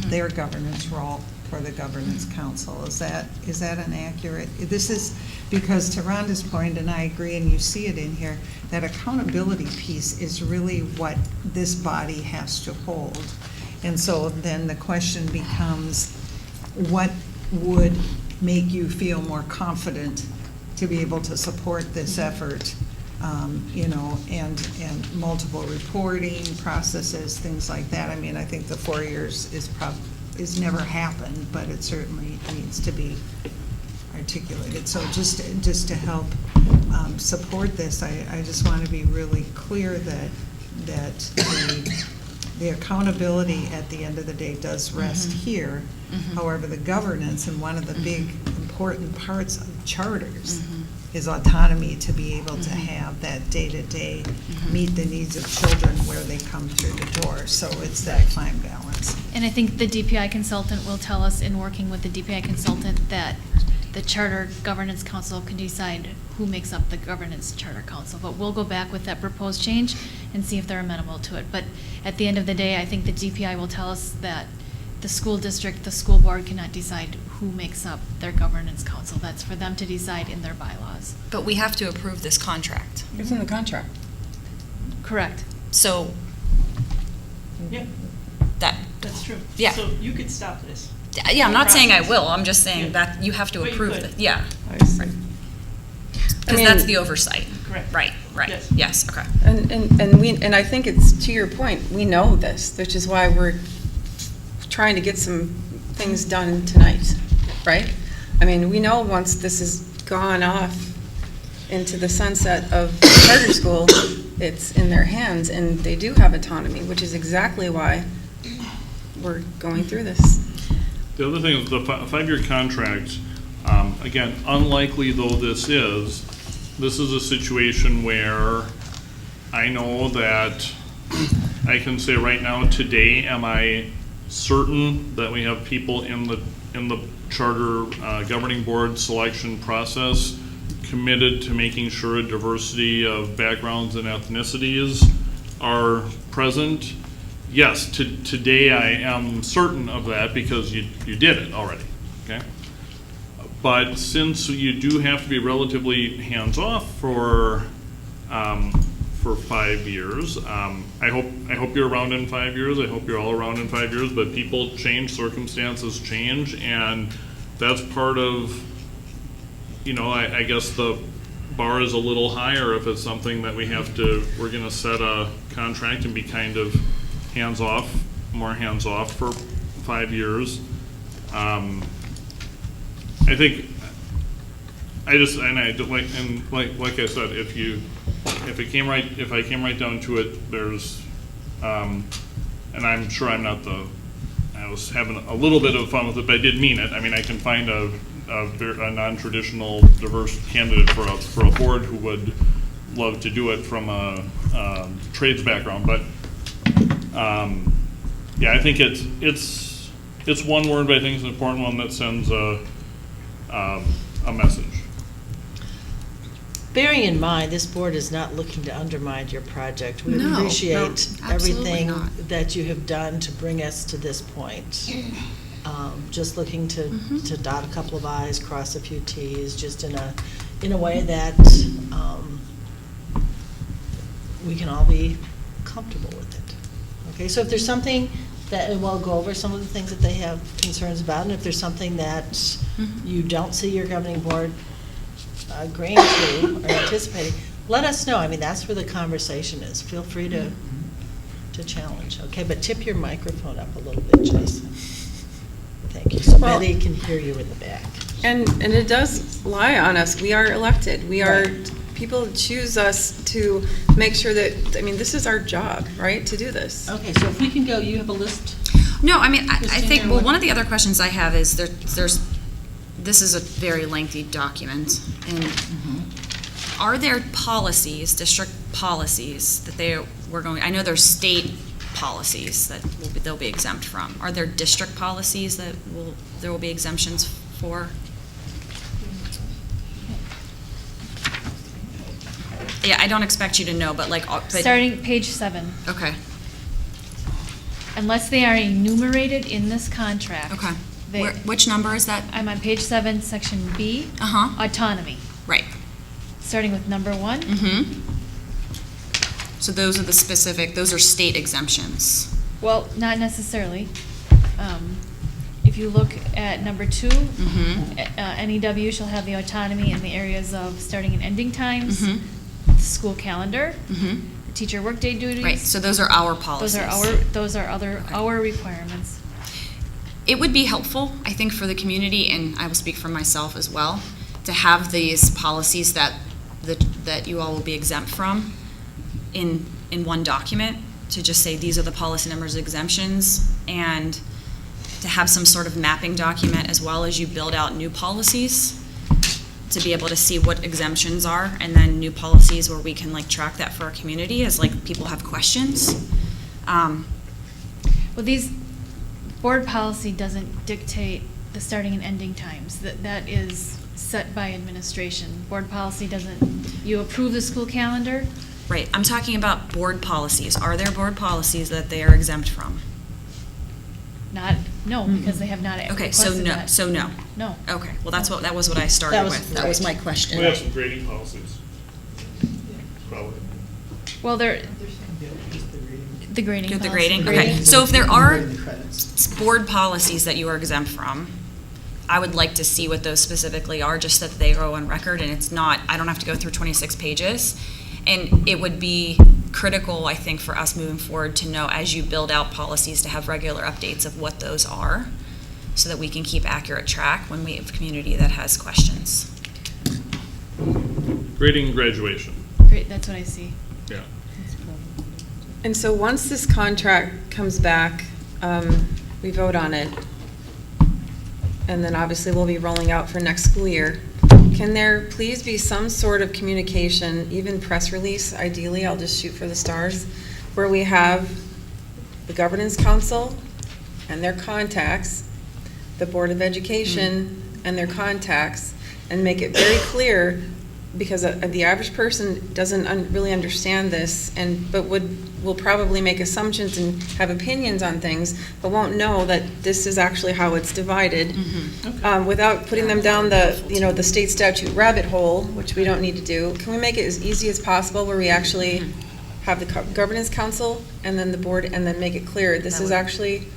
their governance role for the governance council. Is that an accurate? This is because to Rhonda's point, and I agree, and you see it in here, that accountability piece is really what this body has to hold. And so then the question becomes, what would make you feel more confident to be able to support this effort? And multiple reporting processes, things like that. I mean, I think the 4 years is never happened, but it certainly needs to be articulated. So just to help support this, I just want to be really clear that the accountability at the end of the day does rest here. However, the governance and one of the big important parts of charters is autonomy to be able to have that day-to-day meet the needs of children where they come through the door. So it's that fine balance. And I think the DPI consultant will tell us in working with the DPI consultant that the Charter Governance Council can decide who makes up the Governance Charter Council. But we'll go back with that proposed change and see if they're amenable to it. But at the end of the day, I think the DPI will tell us that the school district, the school board cannot decide who makes up their governance council. That's for them to decide in their bylaws. But we have to approve this contract. It's in the contract. Correct. So Yeah, that's true. Yeah. So you could stop this. Yeah, I'm not saying I Process. will, I'm just saying that you have to But you approve could. it. Yeah. Right. Because that's the oversight. Correct. Right, Yes. yes, okay. And I think it's, to your point, we know this, which is why we're trying to get some things done tonight, right? I mean, we know once this is gone off into the sunset of the charter school, it's in their hands, and they do have autonomy, which is exactly why we're going through this. The other thing is the five-year contract, again, unlikely though this is a situation where I know that I can say right now, today, am I certain that we have people in the charter governing board selection process committed to making sure a diversity of backgrounds and ethnicities are present? Yes, today I am certain of that because you did it already, okay? But since you do have to be relatively hands-off for 5 years, I hope you're around in 5 years. I hope you're all around in 5 years. But people change, circumstances change, and that's part of. I guess the bar is a little higher if it's something that we're going to set a contract and be kind of more hands-off for 5 years. I think like I said, if I came right down to it, there's, and I'm sure I was having a little bit of fun with it, but I did mean it. I mean, I can find a non-traditional, diverse candidate for a board who would love to do it from a trades background. But yeah, I think it's one word, but I think it's an important one that sends a message. Bearing in mind, this board is not looking to undermine your project. We No, appreciate absolutely everything not. that you have done to bring us to this point. Just looking to dot a couple of I's, cross a few T's, just in a way that we can all be comfortable with it. Okay, so if there's something that, and we'll go over some of the things that they have concerns about, and if there's something that you don't see your governing board agreeing to or anticipating, let us know. I mean, that's where the conversation is. Feel free to challenge, okay? But tip your microphone up a little bit, Jason. Thank you. So Betty can hear you in the back. And it does lie on us. We are elected. We are, people choose us to make sure that, I mean, this is our job, right, to do this. Okay, so if we can go, you have a list? No, I mean, I Christina, think, well, what- one of the other questions I have is this is a very lengthy document, and are there policies, district policies, that I know there's state policies that they'll be exempt from. Are there district policies that there will be exemptions for? Yeah, I don't expect you to know, but Starting page 7. Okay. Unless they are enumerated in this contract. Okay. Which number is that? I'm on page 7, section B. Autonomy. Right. Starting with number 1. So those are state exemptions. Well, not necessarily. If you look at number 2, NEW shall have the autonomy in the areas of starting and ending times, the school calendar, the teacher workday duties. Right, so those are our policies. Those are our requirements. It would be helpful, I think, for the community, and I will speak for myself as well, to have these policies that you all will be exempt from in one document, to just say these are the policy numbers, exemptions, and to have some sort of mapping document as well as you build out new policies to be able to see what exemptions are, and then new policies where we can track that for our community as people have questions. Well, these board policy doesn't dictate the starting and ending times. That is set by administration. Board policy doesn't. You approve the school calendar. Right. I'm talking about board policies. Are there board policies that they are exempt from? No, because they have not Okay, requested that. so no. No. Okay, well, that was what I started with. That was my question. We have some grading policies. Probably. Well, they're the grading. Good, the policy. grading? Okay, so if there are The credits. board policies that you are exempt from, I would like to see what those specifically are, just so that they go on record, and it's not, I don't have to go through 26 pages. And it would be critical, I think, for us moving forward to know, as you build out policies, to have regular updates of what those are, so that we can keep accurate track when we have a community that has questions. Grading and graduation. Great, that's what I see. Yeah. And so once this contract comes back, we vote on it, and then obviously we'll be rolling out for next school year. Can there please be some sort of communication, even press release, ideally, I'll just shoot for the stars, where we have the Governance Council and their contacts, the Board of Education and their contacts, and make it very clear, because the average person doesn't really understand this, but will probably make assumptions and have opinions on things, but won't know that this is actually how it's divided, without putting them down the state statute rabbit hole, which we don't need to do. Can we make it as easy as possible, where we actually have the Governance Council and then the board, and then make it clear this is actually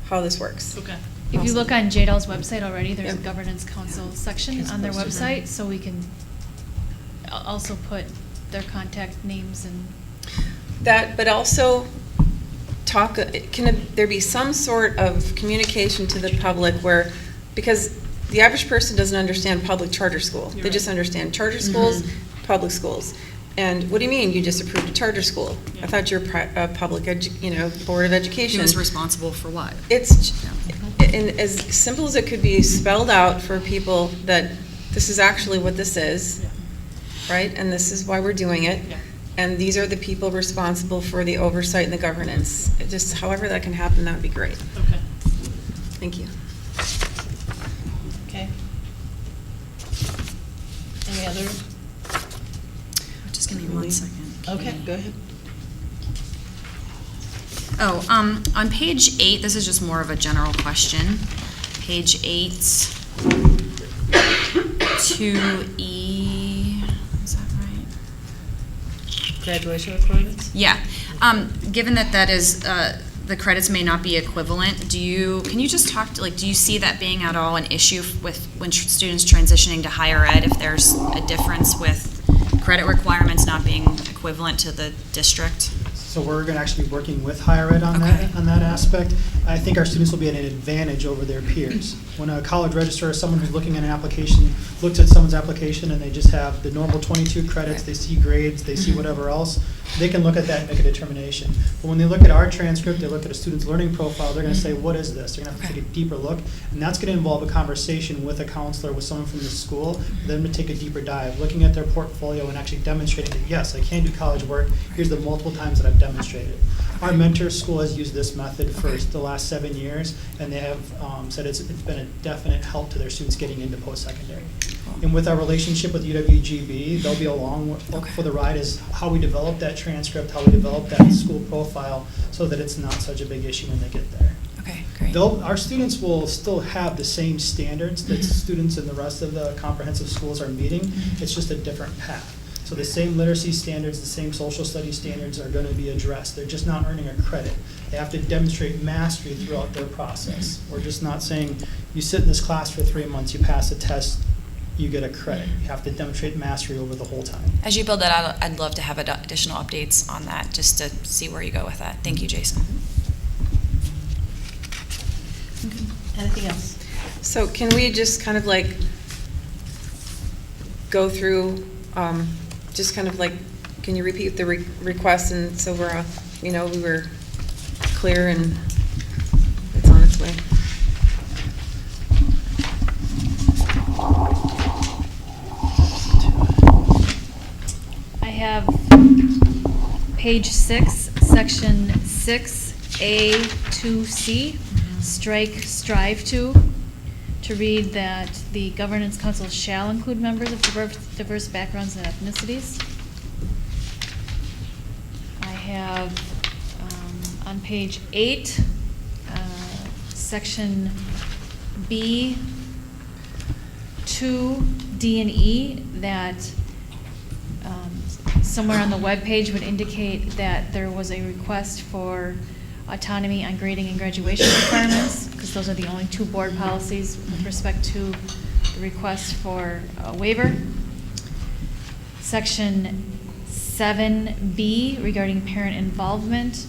how this works? Okay. If you look on JDL's website already, there's a Governance Council section on their website, so we can also put their contact names and... That, but also can there be some sort of communication to the public where, because the average person doesn't understand public charter school. They just understand charter schools, public schools. And what do you mean you just approved a charter school? I thought you're public, Board of Education. Who's responsible for what? And as simple as it could be spelled out for people that this is actually what this is, right? And this is why we're doing it. And these are the people responsible for the oversight and the governance. Just however that can happen, that would be great. Okay. Thank you. Okay. Any other? Just give me 1 second. Okay, go ahead. Oh, on page 8, this is just more of a general question. Page 8, 2E, is that right? Graduation requirements? Yeah. Given that is, the credits may not be equivalent, can you just talk to, do you see that being at all an issue with when students transitioning to higher ed, if there's a difference with credit requirements not being equivalent to the district? So we're going to actually be working with higher ed on that aspect. I think our students will be at an advantage over their peers. When a college registrar, someone who's looking at an application, looks at someone's application and they just have the normal 22 credits, they see grades, they see whatever else, they can look at that and make a determination. But when they look at our transcript, they look at a student's learning profile, they're going to say, what is this? They're going to have to take a deeper look, and that's going to involve a conversation with a counselor, with someone from the school, for them to take a deeper dive, looking at their portfolio and actually demonstrating that, yes, I can do college work, here's the multiple times that I've demonstrated. Our mentor school has used this method for the last 7 years, and they have said it's been a definite help to their students getting into post-secondary. And with our relationship with UWGB, they'll be along for the ride as how we develop that transcript, how we develop that school profile, so that it's not such a big issue when they get there. Okay, great. Our students will still have the same standards that students in the rest of the comprehensive schools are meeting. It's just a different path. So the same literacy standards, the same social studies standards are going to be addressed. They're just not earning a credit. They have to demonstrate mastery throughout their process. We're just not saying you sit in this class for 3 months, you pass a test, you get a credit. You have to demonstrate mastery over the whole time. As you build that out, I'd love to have additional updates on that, just to see where you go with that. Thank you, Jason. Anything else? So can we just kind of go through, just kind of can you repeat the request, and so we're, we were clear and it's on its way. I have page 6, section 6A2C, strike strive to read that the Governance Council shall include members of diverse backgrounds and ethnicities. I have on page 8, section B, 2, D, and E, that somewhere on the web page would indicate that there was a request for autonomy on grading and graduation requirements, because those are the only two board policies with respect to the request for a waiver. Section 7B regarding parent involvement.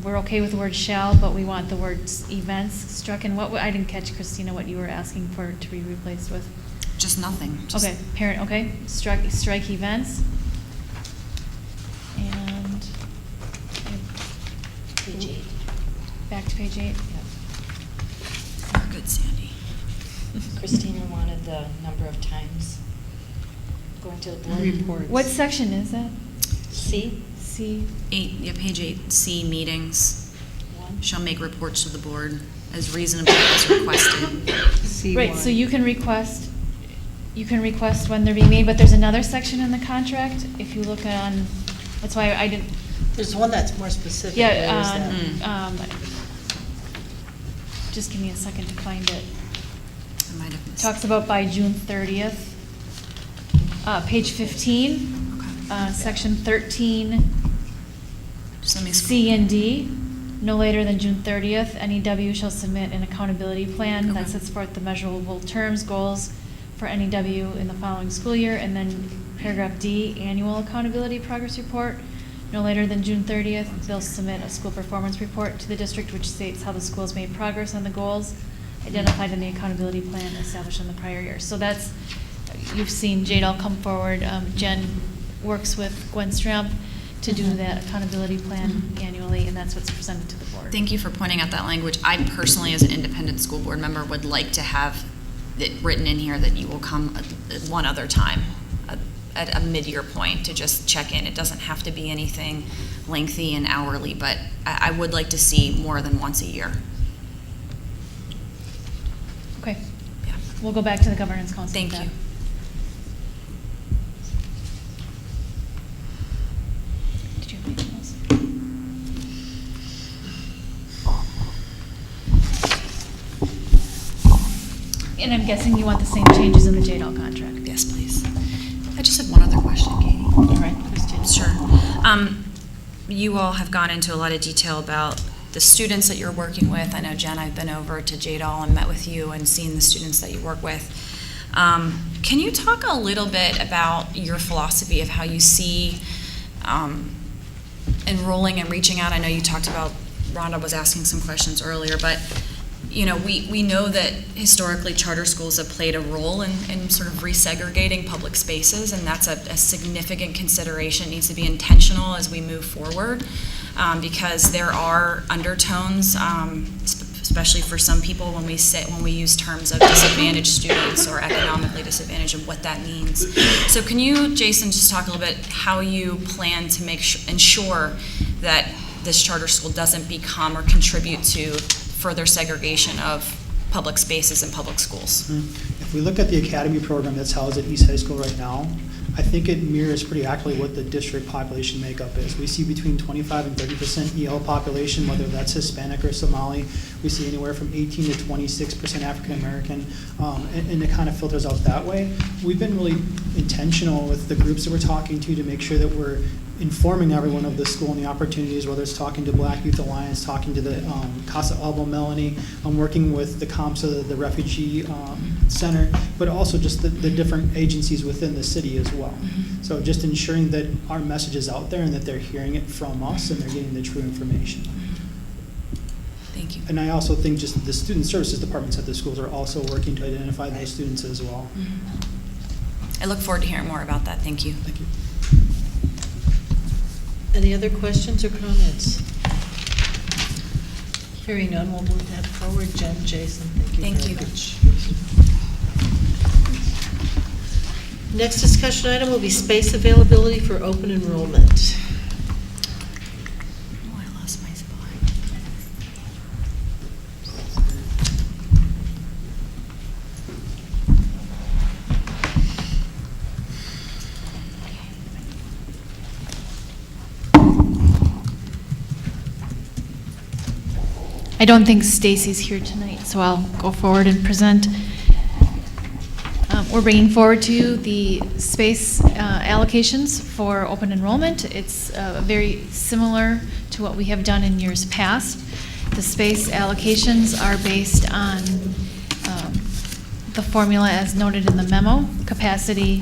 We're okay with the word shall, but we want the words events struck in. I didn't catch, Christina, what you were asking for to be replaced with. Just nothing. Okay, parent, okay, strike events. And Page 8. back to page 8. Good, Sandy. Christina wanted the number of times going to the board. Reports. What section is that? C. C. 8, yeah, page 8, C, meetings. 1. Shall make reports to the board as reasonably as requested. C1. Right, so you can request when they're being made, but there's another section in the contract, if you look on, that's why I didn't, There's one that's more specific. yeah, Where is that? Just give me a second to find it. I might have missed. Talks about by June 30th. Page 15, section 13, Just let me scroll. C and D, no later than June 30th, NEW shall submit an accountability plan that Okay. sets forth the measurable terms, goals for NEW in the following school year, and then paragraph D, annual accountability progress report. No later than June 30th, they'll submit a school performance report to the district which states how the school's made progress on the goals identified in the accountability plan established in the prior year. So that's, you've seen JDL come forward. Jen works with Gwen Stramp to do that accountability plan annually, and that's what's presented to the board. Thank you for pointing out that language. I personally, as an independent school board member, would like to have it written in here that you will come one other time at a mid-year point to just check in. It doesn't have to be anything lengthy and hourly, but I would like to see more than once a year. Okay, Yeah. we'll go back to the governance council. Thank with that. you. Did you have anything else? And I'm guessing you want the same changes in the JDL contract? Yes, please. I just have one other question, Katie. All right, Christina. Sure. You all have gone into a lot of detail about the students that you're working with. I know, Jen, I've been over to JDL and met with you and seen the students that you work with. Can you talk a little bit about your philosophy of how you see enrolling and reaching out? I know you talked about, Rhonda was asking some questions earlier, but you know, we know that historically charter schools have played a role in sort of resegregating public spaces, and that's a significant consideration. It needs to be intentional as we move forward, because there are undertones, especially for some people when we use terms of disadvantaged students or economically disadvantaged and what that means. So can you, Jason, just talk a little bit how you plan to ensure that this charter school doesn't become or contribute to further segregation of public spaces and public schools? If we look at the academy program that's housed at East High School right now, I think it mirrors pretty accurately what the district population makeup is. We see between 25 and 30% EL population, whether that's Hispanic or Somali. We see anywhere from 18 to 26% African American, and it kind of filters out that way. We've been really intentional with the groups that we're talking to make sure that we're informing everyone of the school and the opportunities, whether it's talking to Black Youth Alliance, talking to the Casa Alba Melanie, working with the COMSA, the Refugee Center, but also just the different agencies within the city as well. Mm-hmm. So just ensuring that our message is out there and that they're hearing it from us and they're getting the true information. Thank you. And I also think just the student services departments at the schools are also working to identify those students as well. I look forward to hearing more about that. Thank you. Thank you. Any other questions or comments? Hearing none, we'll move that forward. Jen, Jason, thank you very much. Next discussion item will be space availability for open enrollment. Oh, I lost my spot. I don't think Stacy's here tonight, so I'll go forward and present. We're bringing forward to you the space allocations for open enrollment. It's very similar to what we have done in years past. The space allocations are based on the formula as noted in the memo, capacity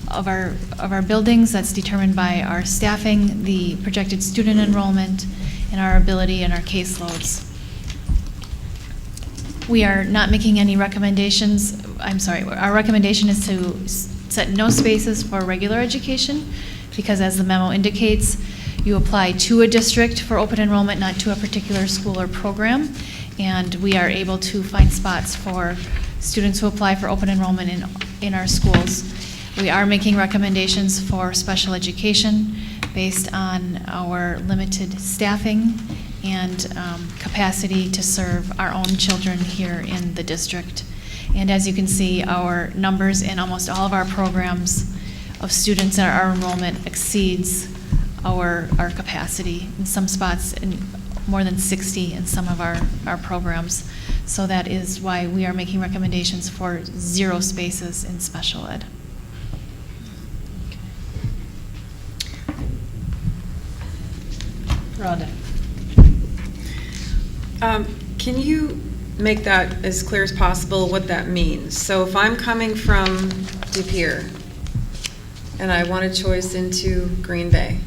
of our buildings that's determined by our staffing, the projected student enrollment, and our ability and our caseloads. We are not making any recommendations. I'm sorry, our recommendation is to set no spaces for regular education, because as the memo indicates, you apply to a district for open enrollment, not to a particular school or program, and we are able to find spots for students who apply for open enrollment in our schools. We are making recommendations for special education based on our limited staffing and capacity to serve our own children here in the district. And as you can see, our numbers in almost all of our programs of students in our enrollment exceeds our capacity. In some spots, in more than 60 in some of our programs. So that is why we are making recommendations for 0 spaces in special ed. Rhonda. Can you make that as clear as possible what that means? So if I'm coming from De Pere and I want a choice into Green Bay,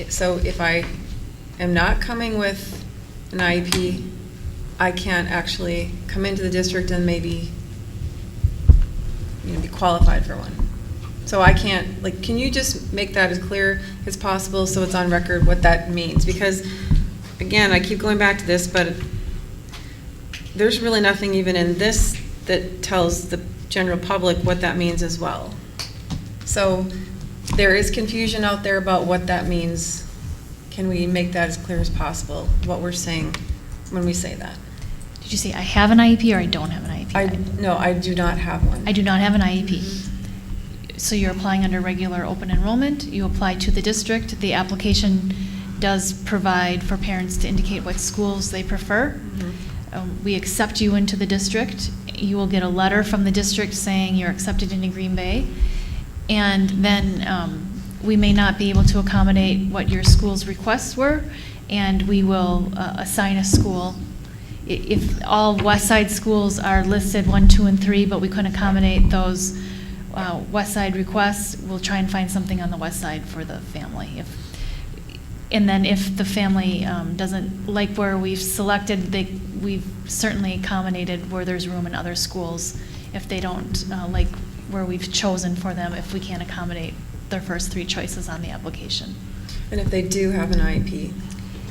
so if I am not coming with an IEP, I can't actually come into the district and maybe be qualified for one. So I can't, can you just make that as clear as possible so it's on record what that means? Because, again, I keep going back to this, but there's really nothing even in this that tells the general public what that means as well. So there is confusion out there about what that means. Can we make that as clear as possible, what we're saying when we say that? Did you say I have an IEP or I don't have an IEP? No, I do not have one. I do not have an IEP. So you're applying under regular open enrollment. You apply to the district. The application does provide for parents to indicate what schools they prefer. We accept you into the district. You will get a letter from the district saying you're accepted into Green Bay. And then we may not be able to accommodate what your school's requests were, and we will assign a school. If all West Side schools are listed 1, 2, and 3, but we couldn't accommodate those West Side requests, we'll try and find something on the West Side for the family. And then if the family doesn't like where we've selected, we've certainly accommodated where there's room in other schools if they don't like where we've chosen for them, if we can't accommodate their first 3 choices on the application. And if they do have an IEP?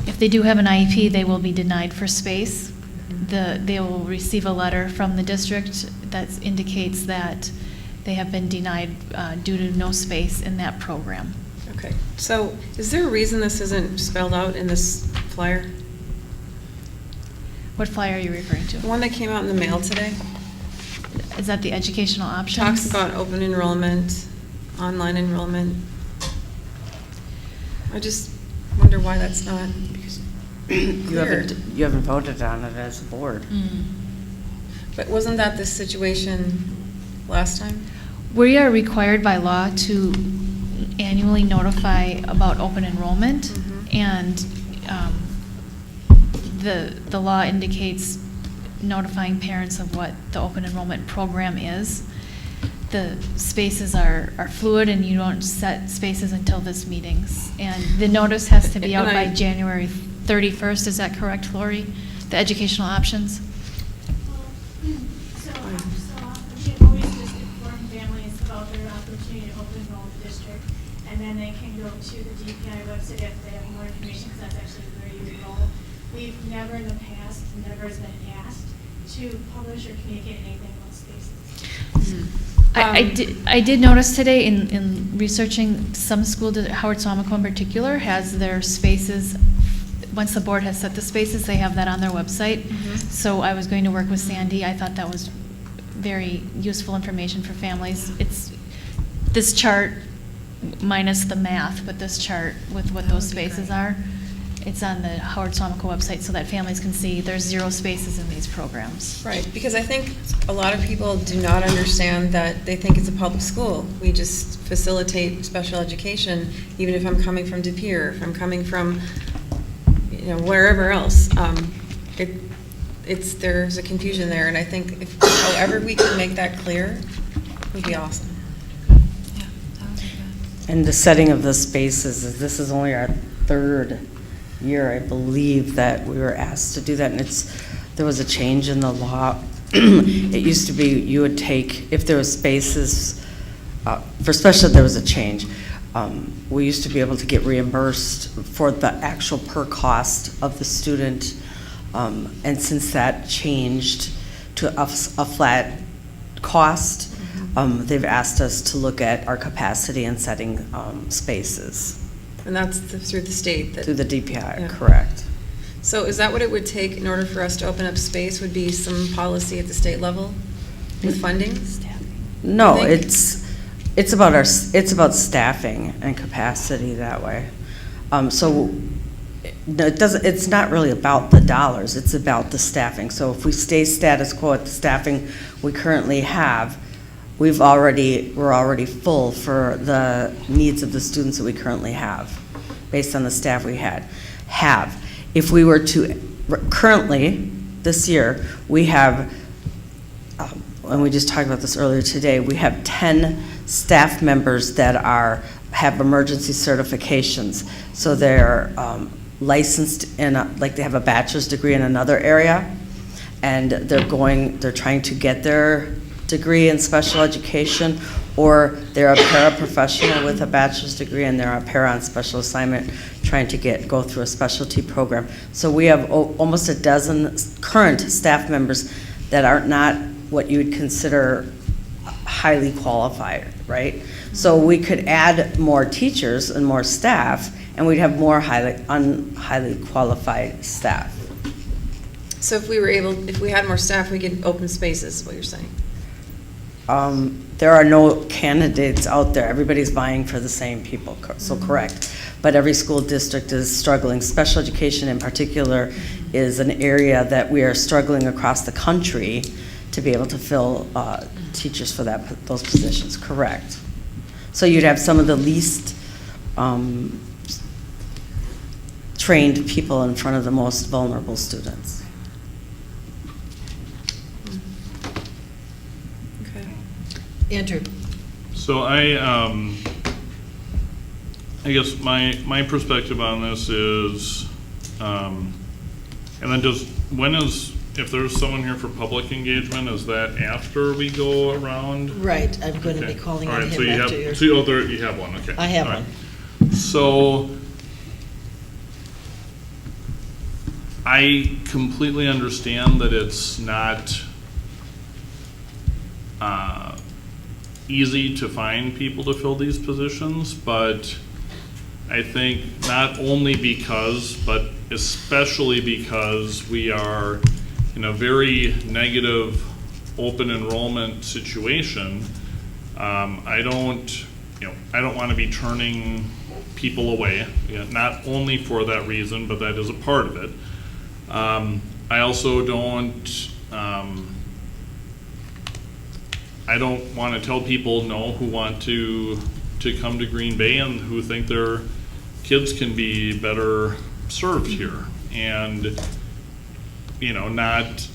If they do have an IEP, they will be denied for space. They will receive a letter from the district that indicates that they have been denied due to no space in that program. Okay, so is there a reason this isn't spelled out in this flyer? What flyer are you referring to? The one that came out in the mail today. Is that the educational options? Talks about open enrollment, online enrollment. I just wonder why that's not clear. You haven't voted on it as a board. But wasn't that the situation last time? We are required by law to annually notify about open enrollment, and the law indicates notifying parents of what the open enrollment program is. The spaces are fluid, and you don't set spaces until this meetings. And the notice has to be out by January 31st. Is that correct, Lori? The educational options? We always just inform families about their opportunity to open enroll in the district, and then they can go to the DPI website if they have more information, because that's actually where you enroll. We've never in the past, never has been asked to publish or communicate anything about spaces. I did notice today in researching some school, Howard Suamico in particular, has their spaces. Once the board has set the spaces, they have that on their website. So I was going to work with Sandy. I thought that was very useful information for families. It's this chart minus the math, but this chart with what those spaces are it's on the Howard Swamico website so that families can see there's 0 spaces in these programs. Right, because I think a lot of people do not understand that they think it's a public school. We just facilitate special education, even if I'm coming from De Pere, if I'm coming from, wherever else. There's a confusion there, and I think if however we can make that clear would be awesome. And the setting of the spaces, this is only our 3rd year, I believe, that we were asked to do that, and there was a change in the law. It used to be you would take, if there was spaces, for special there was a change. We used to be able to get reimbursed for the actual per cost of the student, and since that changed to a flat cost, they've asked us to look at our capacity in setting spaces. And that's through the state? Through the DPI, correct. So is that what it would take in order for us to open up space, would be some policy at the state level with funding? No, it's about staffing and capacity that way. So it's not really about the dollars, it's about the staffing. So if we stay status quo at the staffing we currently have, we're already full for the needs of the students that we currently have, based on the staff we have. If we were to, currently, this year, we have, and we just talked about this earlier today, we have 10 staff members that have emergency certifications. So they're licensed in, they have a bachelor's degree in another area, and they're trying to get their degree in special education, or they're a paraprofessional with a bachelor's degree and they're a para on special assignment trying to go through a specialty program. So we have almost a dozen current staff members that are not what you would consider highly qualified, right? So we could add more teachers and more staff, and we'd have more highly qualified staff. So if we had more staff, we could open spaces, is what you're saying? There are no candidates out there. Everybody's vying for the same people, so correct. But every school district is struggling. Special education in particular is an area that we are struggling across the country to be able to fill teachers for those positions, correct. So you'd have some of the least trained people in front of the most vulnerable students. Andrew. So I guess my perspective on this is, and then if there's someone here for public engagement, is that after we go around? Right, I'm going to be calling on him after your... you have one, okay. I have one. So I completely understand that it's not easy to find people to fill these positions, but I think not only because, but especially because we are in a very negative open enrollment situation. I don't want to be turning people away, not only for that reason, but that is a part of it. I also don't want to tell people no who want to come to Green Bay and who think their kids can be better served here. And, that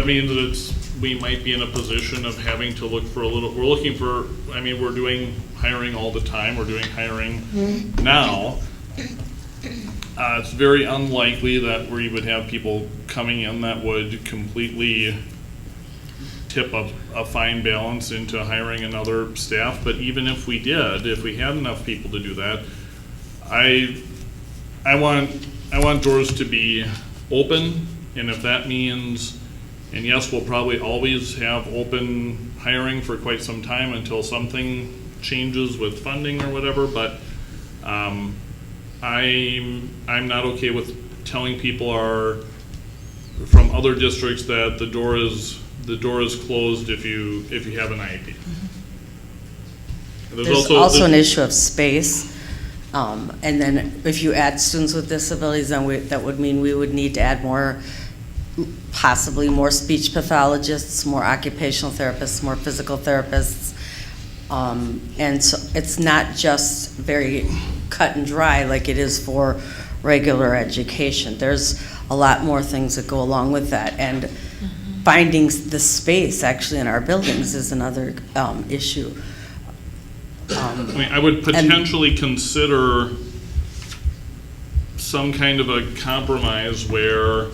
means that we might be in a position of having to look for we're doing hiring all the time. We're doing hiring now. It's very unlikely that we would have people coming in that would completely tip a fine balance into hiring another staff. But even if we had enough people to do that, I want doors to be open, and if that means, and yes, we'll probably always have open hiring for quite some time until something changes with funding or whatever, but I'm not okay with telling people from other districts that the door is closed if you have an IEP. There's also an issue of space. And then if you add students with disabilities, then that would mean we would need to add more, possibly more speech pathologists, more occupational therapists, more physical therapists. And so it's not just very cut and dry like it is for regular education. There's a lot more things that go along with that. And finding the space actually in our buildings is another issue. I mean, I would potentially consider some kind of a compromise where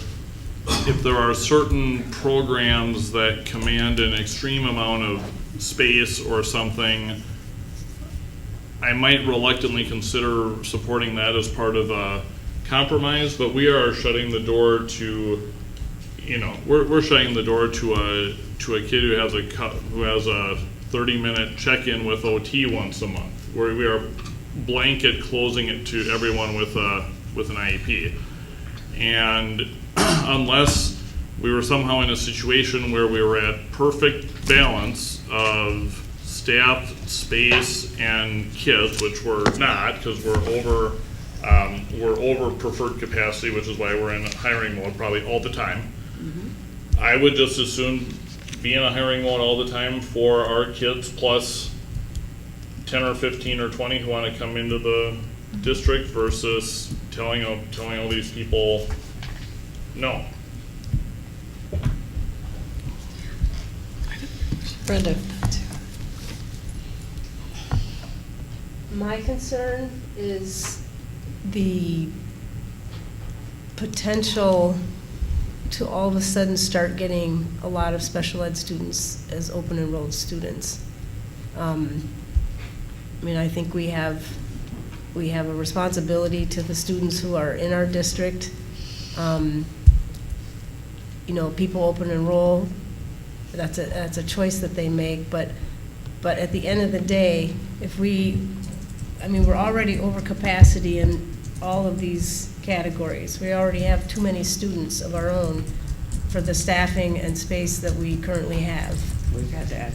if there are certain programs that command an extreme amount of space or something, I might reluctantly consider supporting that as part of a compromise, but we are shutting the door to, you know, we're shutting the door to a kid who has a 30-minute check-in with OT once a month, where we are blanket closing it to everyone with an IEP. And unless we were somehow in a situation where we were at perfect balance of staff, space, and kids, which we're not, because we're over preferred capacity, which is why we're in hiring mode probably all the time. I would just as soon be in a hiring mode all the time for our kids plus 10 or 15 or 20 who want to come into the district versus telling all these people no. Brenda. My concern is the potential to all of a sudden start getting a lot of special ed students as open enrolled students. I mean, I think we have a responsibility to the students who are in our district. You know, people open enroll, that's a choice that they make, but at the end of the day, we're already over capacity in all of these categories. We already have too many students of our own for the staffing and space that we currently have. We've had to add.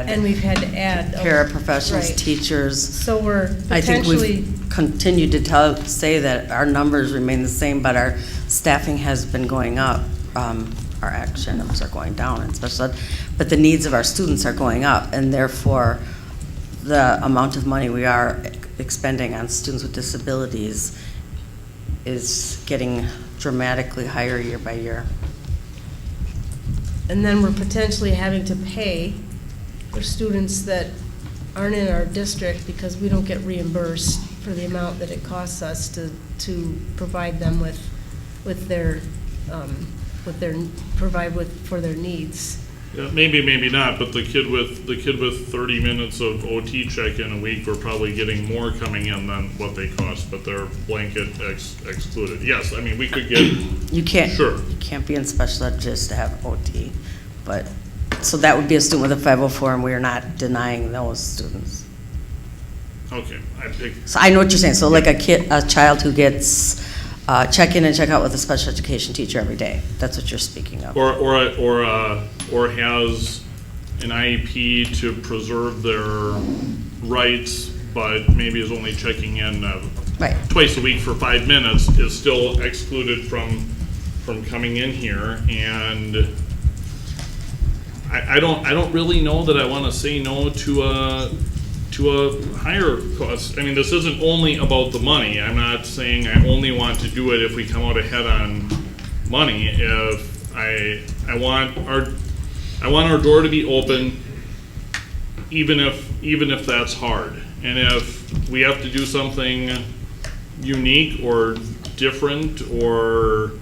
And we've had to add. Paraprofessionals, right. Teachers. So we're potentially. I think we've continued to say that our numbers remain the same, but our staffing has been going up. Our action numbers are going down in special ed, but the needs of our students are going up, and therefore the amount of money we are expending on students with disabilities is getting dramatically higher year by year. And then we're potentially having to pay for students that aren't in our district because we don't get reimbursed for the amount that it costs us to provide them for their needs. Yeah, maybe not, but the kid with 30 minutes of OT check-in a week, we're probably getting more coming in than what they cost, but they're blanket excluded. Yes, I mean, we could get. You can't. Sure. You can't be in special ed just to have OT, but so that would be a student with a 504, and we are not denying those students. Okay, So I know what you're saying. So like a child who gets check in and check out with a special education teacher every day. That's what you're speaking of. Or has an IEP to preserve their rights, but maybe is only checking in right. twice a week for 5 minutes, is still excluded from coming in here. And I don't really know that I want to say no to a higher cost. I mean, this isn't only about the money. I'm not saying I only want to do it if we come out ahead on money. If I want our door to be open, even if that's hard. And if we have to do something unique or different or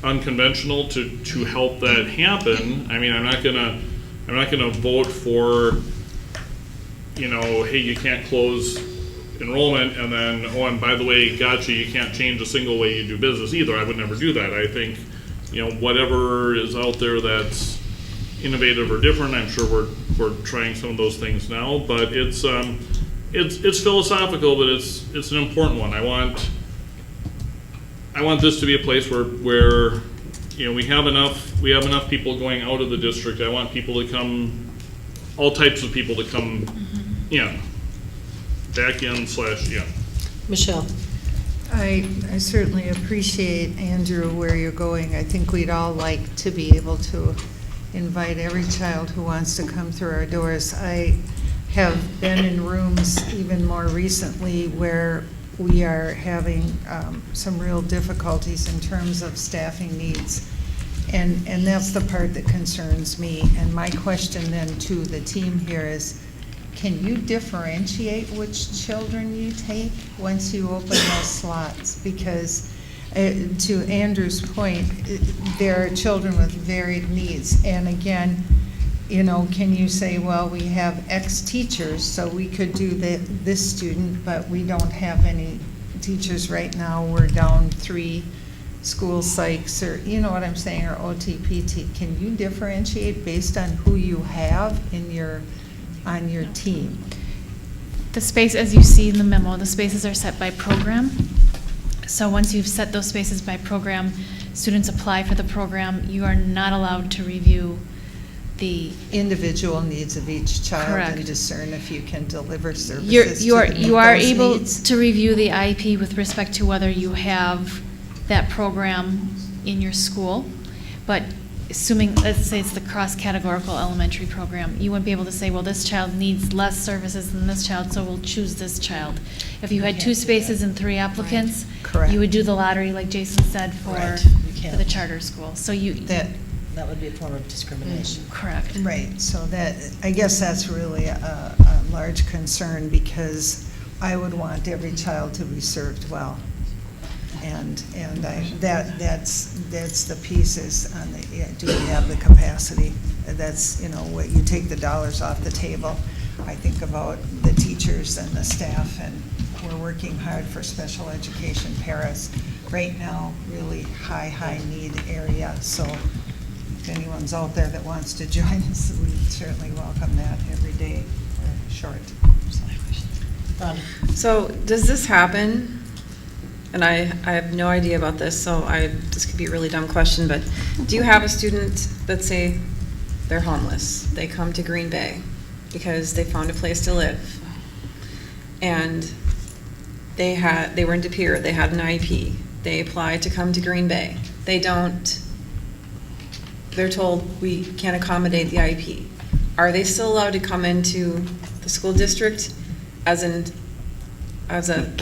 unconventional to help that happen, I mean, I'm not gonna vote for, you know, hey, you can't close enrollment, and then, oh, and by the way, gotcha, you can't change a single way you do business either. I would never do that. I think, you know, whatever is out there that's innovative or different, I'm sure we're trying some of those things now, but it's philosophical, but it's an important one. I want this to be a place where you know, we have enough people going out of the district. I want people to come, all types of people to come in. back in/in. Michelle? I certainly appreciate, Andrew, where you're going. I think we'd all like to be able to invite every child who wants to come through our doors. I have been in rooms even more recently where we are having some real difficulties in terms of staffing needs. And that's the part that concerns me. And my question then to the team here is, can you differentiate which children you take once you open those slots? Because to Andrew's point, there are children with varied needs. And again, you know, can you say, well, we have X teachers, so we could do this student, but we don't have any teachers right now. We're down 3 school psychs, or you know what I'm saying, or OTPT. Can you differentiate based on who you have on your team? The space, as you see in the memo, the spaces are set by program. So once you've set those spaces by program, students apply for the program. You are not allowed to review the individual needs of each child. Correct. And discern if you can deliver services you are those able needs. to review the IEP with respect to whether you have that program in your school, but assuming, let's say it's the cross-categorical elementary program, you wouldn't be able to say, well, this child needs less services than this child, so we'll choose this child. If you had 2 spaces and 3 applicants, Correct. you would do the lottery, like Jason said, for can't. the charter school. So That would be a form of discrimination. Correct. Right, so I guess that's really a large concern, because I would want every child to be served well. And that's the pieces on do we have the capacity? That's, you know, what you take the dollars off the table. I think about the teachers and the staff, and we're working hard for special education paras right now, really high need area. So if anyone's out there that wants to join us, we certainly welcome that every day. We're short. So does this happen? And I have no idea about this, so this could be a really dumb question, but do you have a student, let's say they're homeless, they come to Green Bay because they found a place to live, and they were in De Pere, they had an IEP, they applied to come to Green Bay, they're told we can't accommodate the IEP. Are they still allowed to come into the school district as a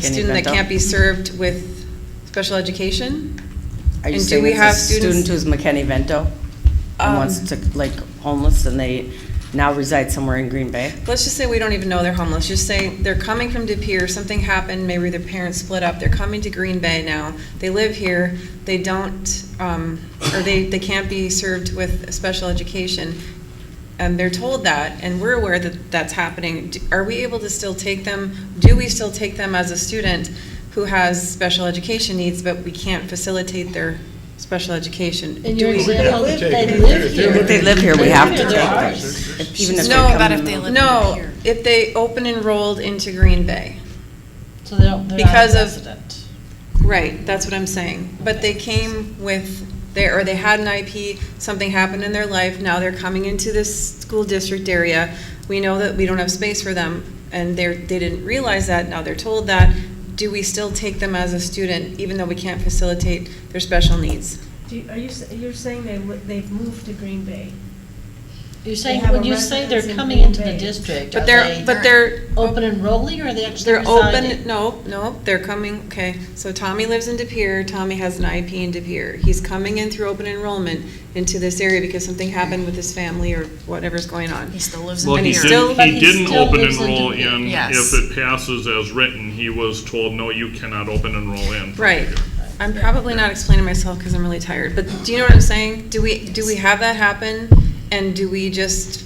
student that can't be served with special education? Are you And saying do we it's have a student who's McKinney-Vento and wants to, like, homeless, and they now reside somewhere in Green Bay? Let's just say we don't even know they're homeless. Just say they're coming from De Pere, something happened, maybe their parents split up, they're coming to Green Bay now. They live here, they don't, or they can't be served with special education. And they're told that, and we're aware that that's happening. Are we able to still take them? Do we still take them as a student who has special education needs, but we can't facilitate their special education? In your example, they live here. If they live here, we have to take them. Even if No, they come no, if they open enrolled into Green Bay. So they're not Because a of- resident. Right, that's what I'm saying. But they came with they had an IP, something happened in their life, now they're coming into this school district area. We know that we don't have space for them, and they didn't realize that, now they're told that. Do we still take them as a student, even though we can't facilitate their special needs? You're saying they've moved to Green Bay? You're saying, They have when a you say they're residence in coming Green into the Bay. district, But are they're open enrolling, or are they actually They're residing? open, no, they're coming, okay. So Tommy lives in De Pere, Tommy has an IP in De Pere. He's coming in through open enrollment into this area because something happened with his family or whatever's going on. He still lives in Well, De he Pere. didn't still open lives in enroll De Pere. in, Yes. if it passes as written, he was told, no, you cannot open enroll in. Right. I'm probably not explaining myself because I'm really tired, but do you know what I'm saying? Do we have that happen, and do we just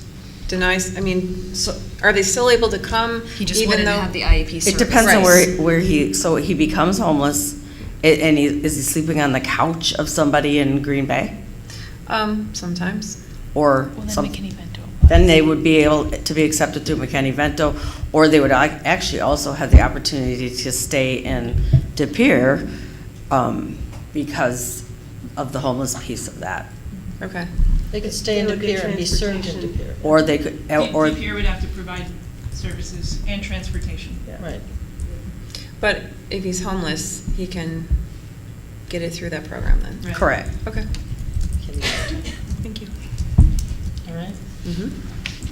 deny, so are they still able to come? He just even wouldn't though have the IEP service. It depends on where he becomes homeless, and is he sleeping on the couch of somebody in Green Bay? Sometimes. Or Well, then some, McKinney-Vento. then they would be able to be accepted through McKinney-Vento, or they would actually also have the opportunity to stay in De Pere because of the homeless piece of that. Okay. They could stay in De Pere and be served in De Pere. Or they could, or De Pere would have to provide services and transportation. Right. But if he's homeless, he can get it through that program then? Right. Correct. Okay. Thank you. All right.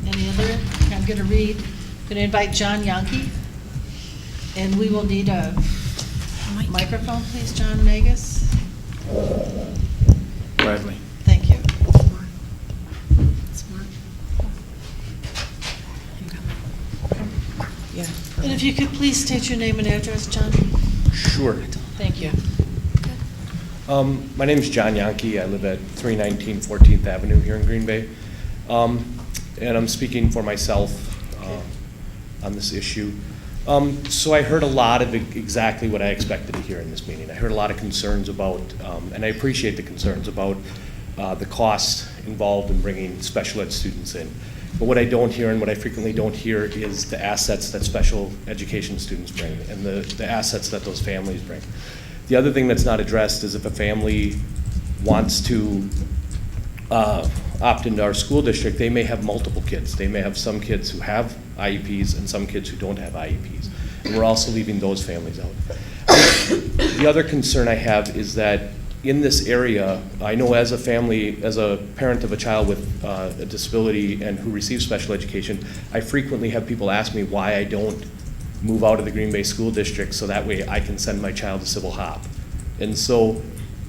Any other? I'm going to invite John Yankee. And we will need a microphone, please, John Magus. Gladly. Thank you. Yeah. And if you could please state your name and address, John? Sure. Thank you. My name is John Yankee. I live at 319 14th Avenue here in Green Bay. And I'm speaking for myself on this issue. So I heard a lot of exactly what I expected to hear in this meeting. I heard a lot of concerns about, and I appreciate the concerns about the cost involved in bringing special ed students in. But what I don't hear and what I frequently don't hear is the assets that special education students bring and the assets that those families bring. The other thing that's not addressed is if a family wants to opt into our school district, they may have multiple kids. They may have some kids who have IEPs and some kids who don't have IEPs. And we're also leaving those families out. The other concern I have is that in this area, I know as a family, as a parent of a child with a disability and who receives special education, I frequently have people ask me why I don't move out of the Green Bay School District so that way I can send my child to Civil Hop. And so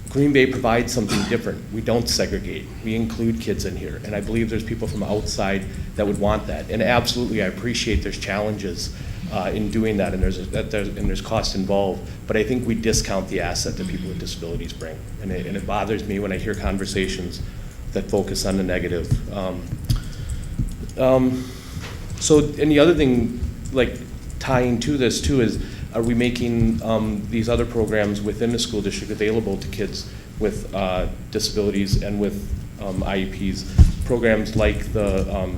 Green Bay provides something different. We don't segregate. We include kids in here. And I believe there's people from outside that would want that. And absolutely, I appreciate there's challenges in doing that, and there's cost involved. But I think we discount the asset that people with disabilities bring. And it bothers me when I hear conversations that focus on the negative. So, and the other thing, like tying to this too, is are we making these other programs within the school district available to kids with disabilities and with IEPs? Programs like the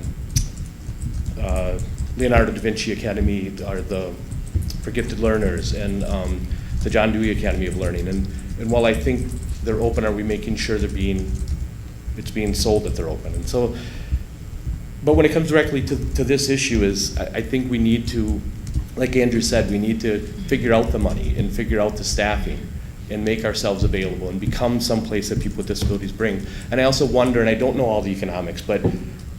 Leonardo da Vinci Academy, or the for Gifted Learners, and the John Dewey Academy of Learning. And while I think they're open, are we making sure it's being sold that they're open? And so, but when it comes directly to this issue, is I think we need to, like Andrew said, we need to figure out the money and figure out the staffing and make ourselves available and become someplace that people with disabilities bring. And I also wonder, and I don't know all the economics, but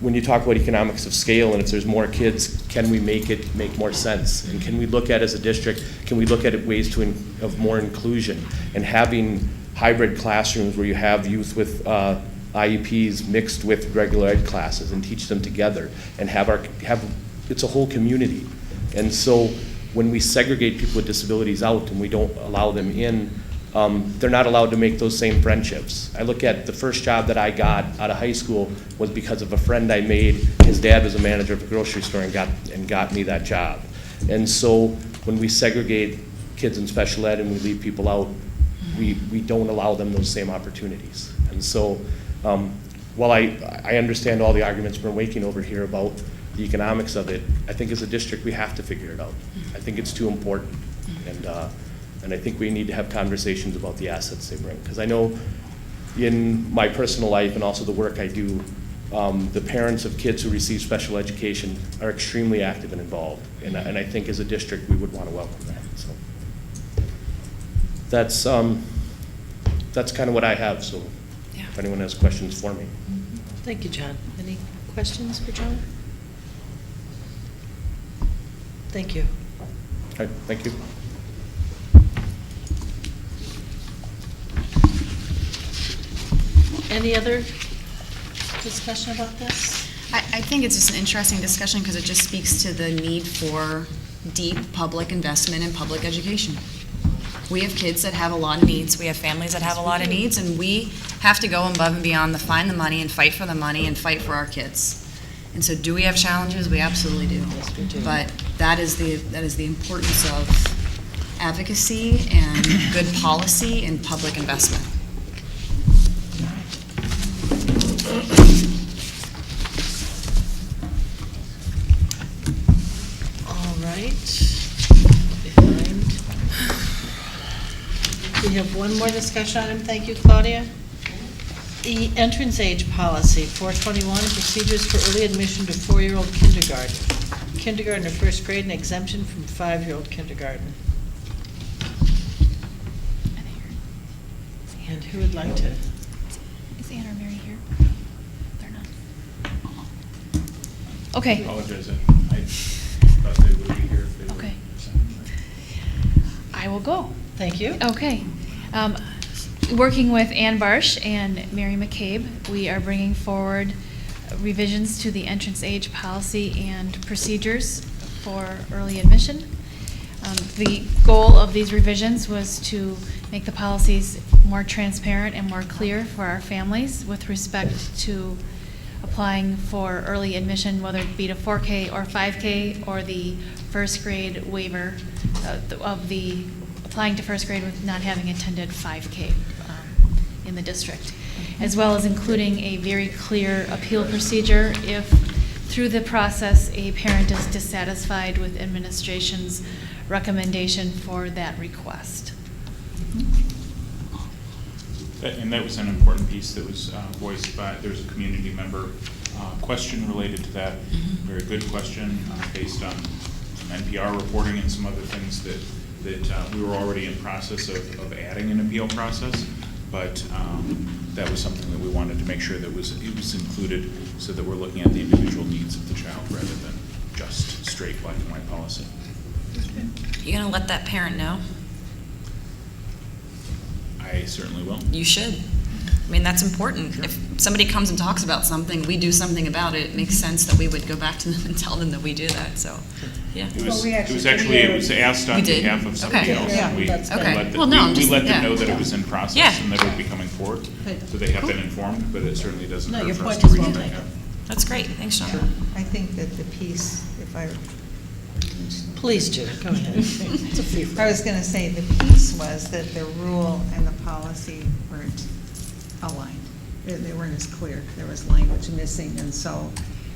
when you talk about economics of scale and if there's more kids, can we make it make more sense? And can we look at, as a district, can we look at ways of more inclusion and having hybrid classrooms where you have youth with IEPs mixed with regular ed classes and teach them together and it's a whole community. And so when we segregate people with disabilities out and we don't allow them in, they're not allowed to make those same friendships. I look at the first job that I got out of high school was because of a friend I made. His dad was a manager of a grocery store and got me that job. And so when we segregate kids in special ed and we leave people out, we don't allow them those same opportunities. And so while I understand all the arguments we're making over here about the economics of it, I think as a district we have to figure it out. I think it's too important. And I think we need to have conversations about the assets they bring. Because I know in my personal life and also the work I do, the parents of kids who receive special education are extremely active and involved. And I think as a district we would want to welcome that. So that's kind of what I have. So if anyone has questions for me. Thank you, John. Any questions for John? Thank you. All right, thank you. Any other discussion about this? I think it's just an interesting discussion because it just speaks to the need for deep public investment in public education. We have kids that have a lot of needs. We have families that have a lot of needs, and we have to go above and beyond to find the money and fight for the money and fight for our kids. And so, do we have challenges? We absolutely do. Yes, we do. But that is the importance of advocacy and good policy and public investment. All right. We have one more discussion item. Thank you, Claudia. The entrance age policy, 421, procedures for early admission to 4-year-old kindergarten. kindergarten or first grade, an exemption from 5-year-old kindergarten. And who would like to? Is Ann or Mary here? They're not. Okay. Apologize, I thought they would be here if they were. Okay. I will go. Thank you. Okay. Working with Ann Barsh and Mary McCabe, we are bringing forward revisions to the entrance age policy and procedures for early admission. The goal of these revisions was to make the policies more transparent and more clear for our families with respect to applying for early admission, whether it be to 4K or 5K, or the first grade waiver of the applying to first grade with not having attended 5K in the district, as well as including a very clear appeal procedure if through the process a parent is dissatisfied with administration's recommendation for that request. And that was an important piece that was voiced by, there was a community member question related to that. Very good question based on some NPR reporting and some other things that we were already in process of adding an appeal process, but that was something that we wanted to make sure that it was included so that we're looking at the individual needs of the child rather than just straight black and white policy. You gonna let that parent know? I certainly will. You should. I mean, that's important. If somebody comes and talks about something, we do something about it, it makes sense that we would go back to them and tell them that we do that, so, yeah. It was asked on behalf of somebody else. Yeah. We let them Yeah. know that it was in process Yeah. and that it would be coming forward, so they have been informed, but it certainly doesn't No, hurt your for us point to is reach well back taken. out. That's great, thanks, Sean. I think that the piece, if I... Please, Judy, go ahead. It's a free I was going to say, the piece was that the rule and the policy weren't aligned. They weren't as clear. There was language missing, and so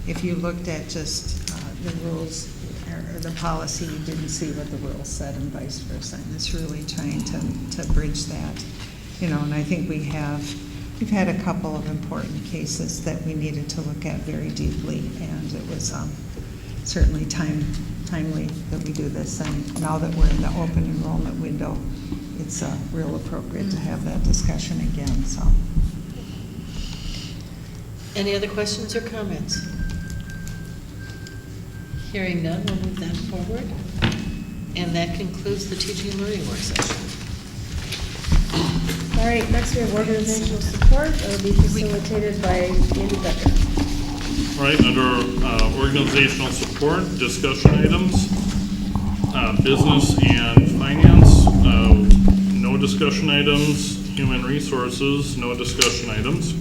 if you looked at just the rules or the policy, you didn't see what the rules said and vice versa. And it's really trying to bridge that, and I think we've had a couple of important cases that we needed to look at very deeply, and it was certainly timely that we do this, and now that we're in the open enrollment window, it's real appropriate to have that discussion again, so. Any other questions or comments? Hearing none, we'll move that forward. And that concludes the teaching and learning work session. All right, next we have organizational support. That will be facilitated by Andy Becker. All right, under organizational support, discussion items, business and finance, no discussion items, human resources, no discussion items.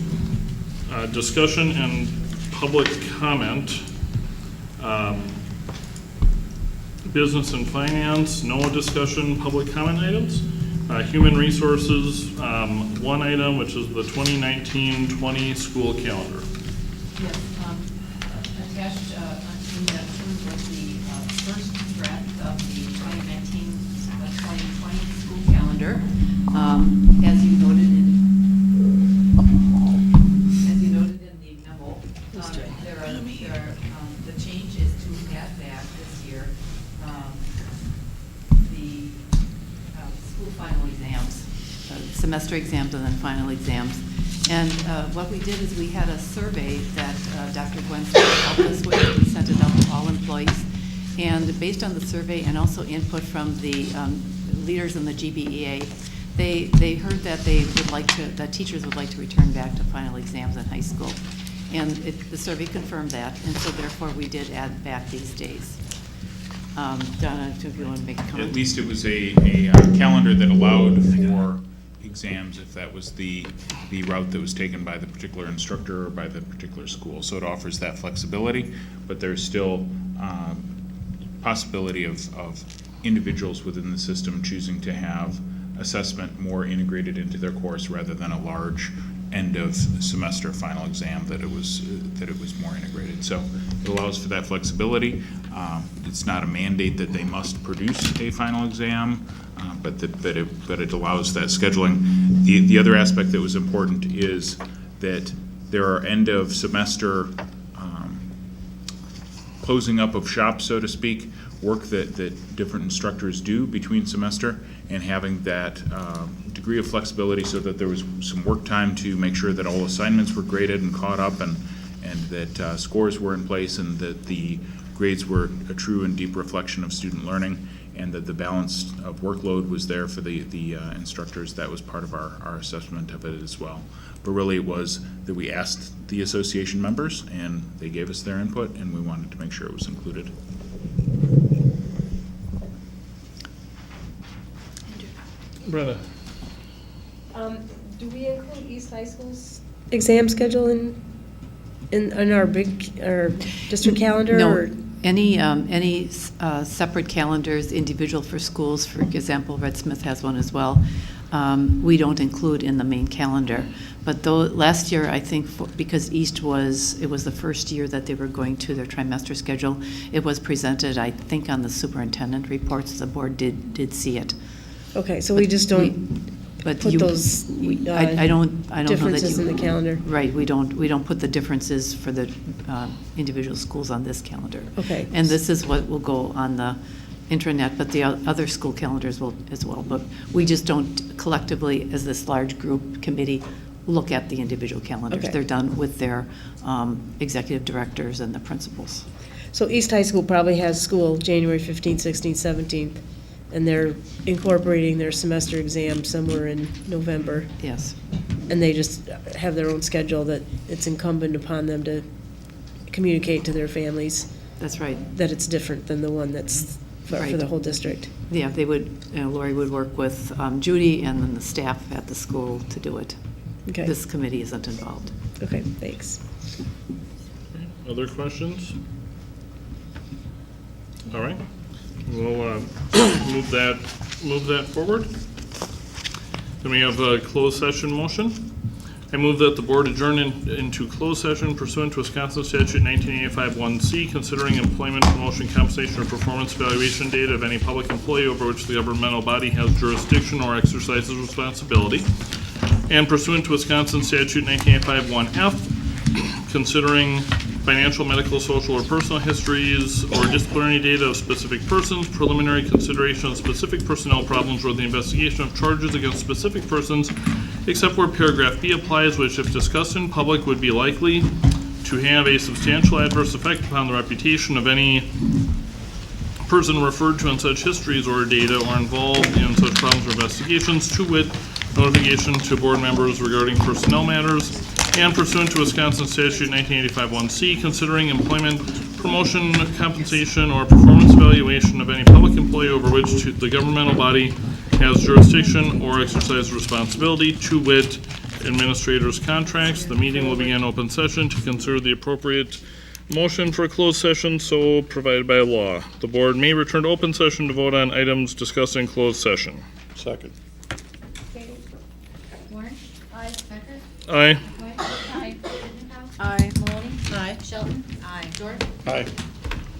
Discussion and public comment, business and finance, no discussion, public comment items. Human resources, one item, which is the 2019-20 school calendar. Yes, attached in that was the first draft of the 2019-2020 school calendar. As you noted in the memo, the change is to add back this year the school final exams, semester exams and then final exams. And what we did is we had a survey that Dr. Gwen helped us with. We sent it out to all employees. And based on the survey and also input from the leaders in the GBEA, they heard that that teachers would like to return back to final exams in high school. And the survey confirmed that, and so therefore we did add back these days. Donna, if you want to make a comment. At least it was a calendar that allowed for exams if that was the route that was taken by the particular instructor or by the particular school. So it offers that flexibility, but there's still possibility of individuals within the system choosing to have assessment more integrated into their course rather than a large end of semester final exam that it was more integrated. So it allows for that flexibility. It's not a mandate that they must produce a final exam, but it allows that scheduling. The other aspect that was important is that there are end of semester closing up of shop, so to speak, work that different instructors do between semester, and having that degree of flexibility so that there was some work time to make sure that all assignments were graded and caught up, and that scores were in place, and that the grades were a true and deep reflection of student learning, and that the balance of workload was there for the instructors. That was part of our assessment of it as well. But really it was that we asked the association members, and they gave us their input, and we wanted to make sure it was included. Brenda? Do we include East High School's exam schedule in our district calendar? No, or? any separate calendars, individual for schools, for example, Red Smith has one as well, we don't include in the main calendar. But last year, I think, because East it was the first year that they were going to their trimester schedule, it was presented, I think, on the superintendent reports. The board did see it. Okay, so we just don't put those I don't know differences that in the calendar. Right, we don't put the differences for the individual schools on this calendar. Okay. And this is what will go on the intranet, but the other school calendars will as well. But we just don't collectively, as this large group committee, look at the individual calendars. Okay. They're done with their executive directors and the principals. So East High School probably has school January 15th, 16th, 17th, and they're incorporating their semester exam somewhere in November. Yes. And they just have their own schedule that it's incumbent upon them to communicate to their families. That's right. That it's different than the one that's for the whole district. Yeah, they would, Lori would work with Judy and then the staff at the school to do it. Okay. This committee isn't involved. Okay, thanks. Other questions? All right, we'll move that forward. Then we have a closed session motion. I move that the board adjourn into closed session pursuant to Wisconsin Statute 1985-1C, considering employment, promotion, compensation, or performance evaluation data of any public employee over which the governmental body has jurisdiction or exercises responsibility, and pursuant to Wisconsin Statute 1985-1F, considering financial, medical, social, or personal histories or disciplinary data of specific persons, preliminary consideration of specific personnel problems, or the investigation of charges against specific persons, except where paragraph B applies, which, if discussed in public, would be likely to have a substantial adverse effect upon the reputation of any person referred to in such histories or data or involved in such problems or investigations, to wit, notification to board members regarding personnel matters, and pursuant to Wisconsin Statute 1985-1C, considering employment, promotion, compensation, or performance evaluation of any public employee over which the governmental body has jurisdiction or exercise responsibility, to wit, administrators' contracts. The meeting will begin open session to consider the appropriate motion for a closed session so provided by law. The board may return to open session to vote on items discussed in closed session. Second. Warren? Aye. Becker? Aye. Aye. Aye. Maloney? Aye. Shelton? Aye. Dorf? Aye.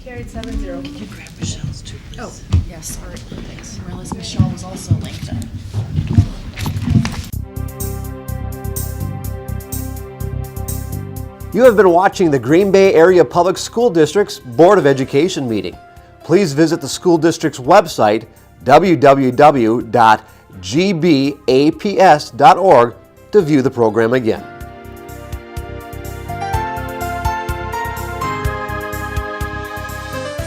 Carried 7-0. Can you grab Michelle's too, please? Oh, yes, sorry, thanks. I realized Michelle was also linked in. You have been watching the Green Bay Area Public School District's Board of Education meeting. Please visit the school district's website, www.gbaps.org, to view the program again.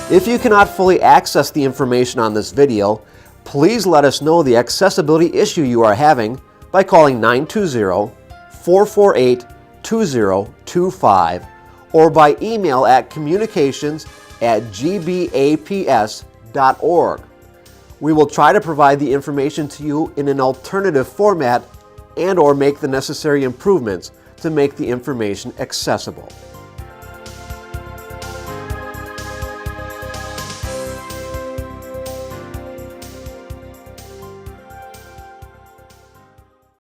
If you cannot fully access the information on this video, please let us know the accessibility issue you are having by calling 920-448-2025 or by email at communications@gbaps.org. We will try to provide the information to you in an alternative format and/or make the necessary improvements to make the information accessible.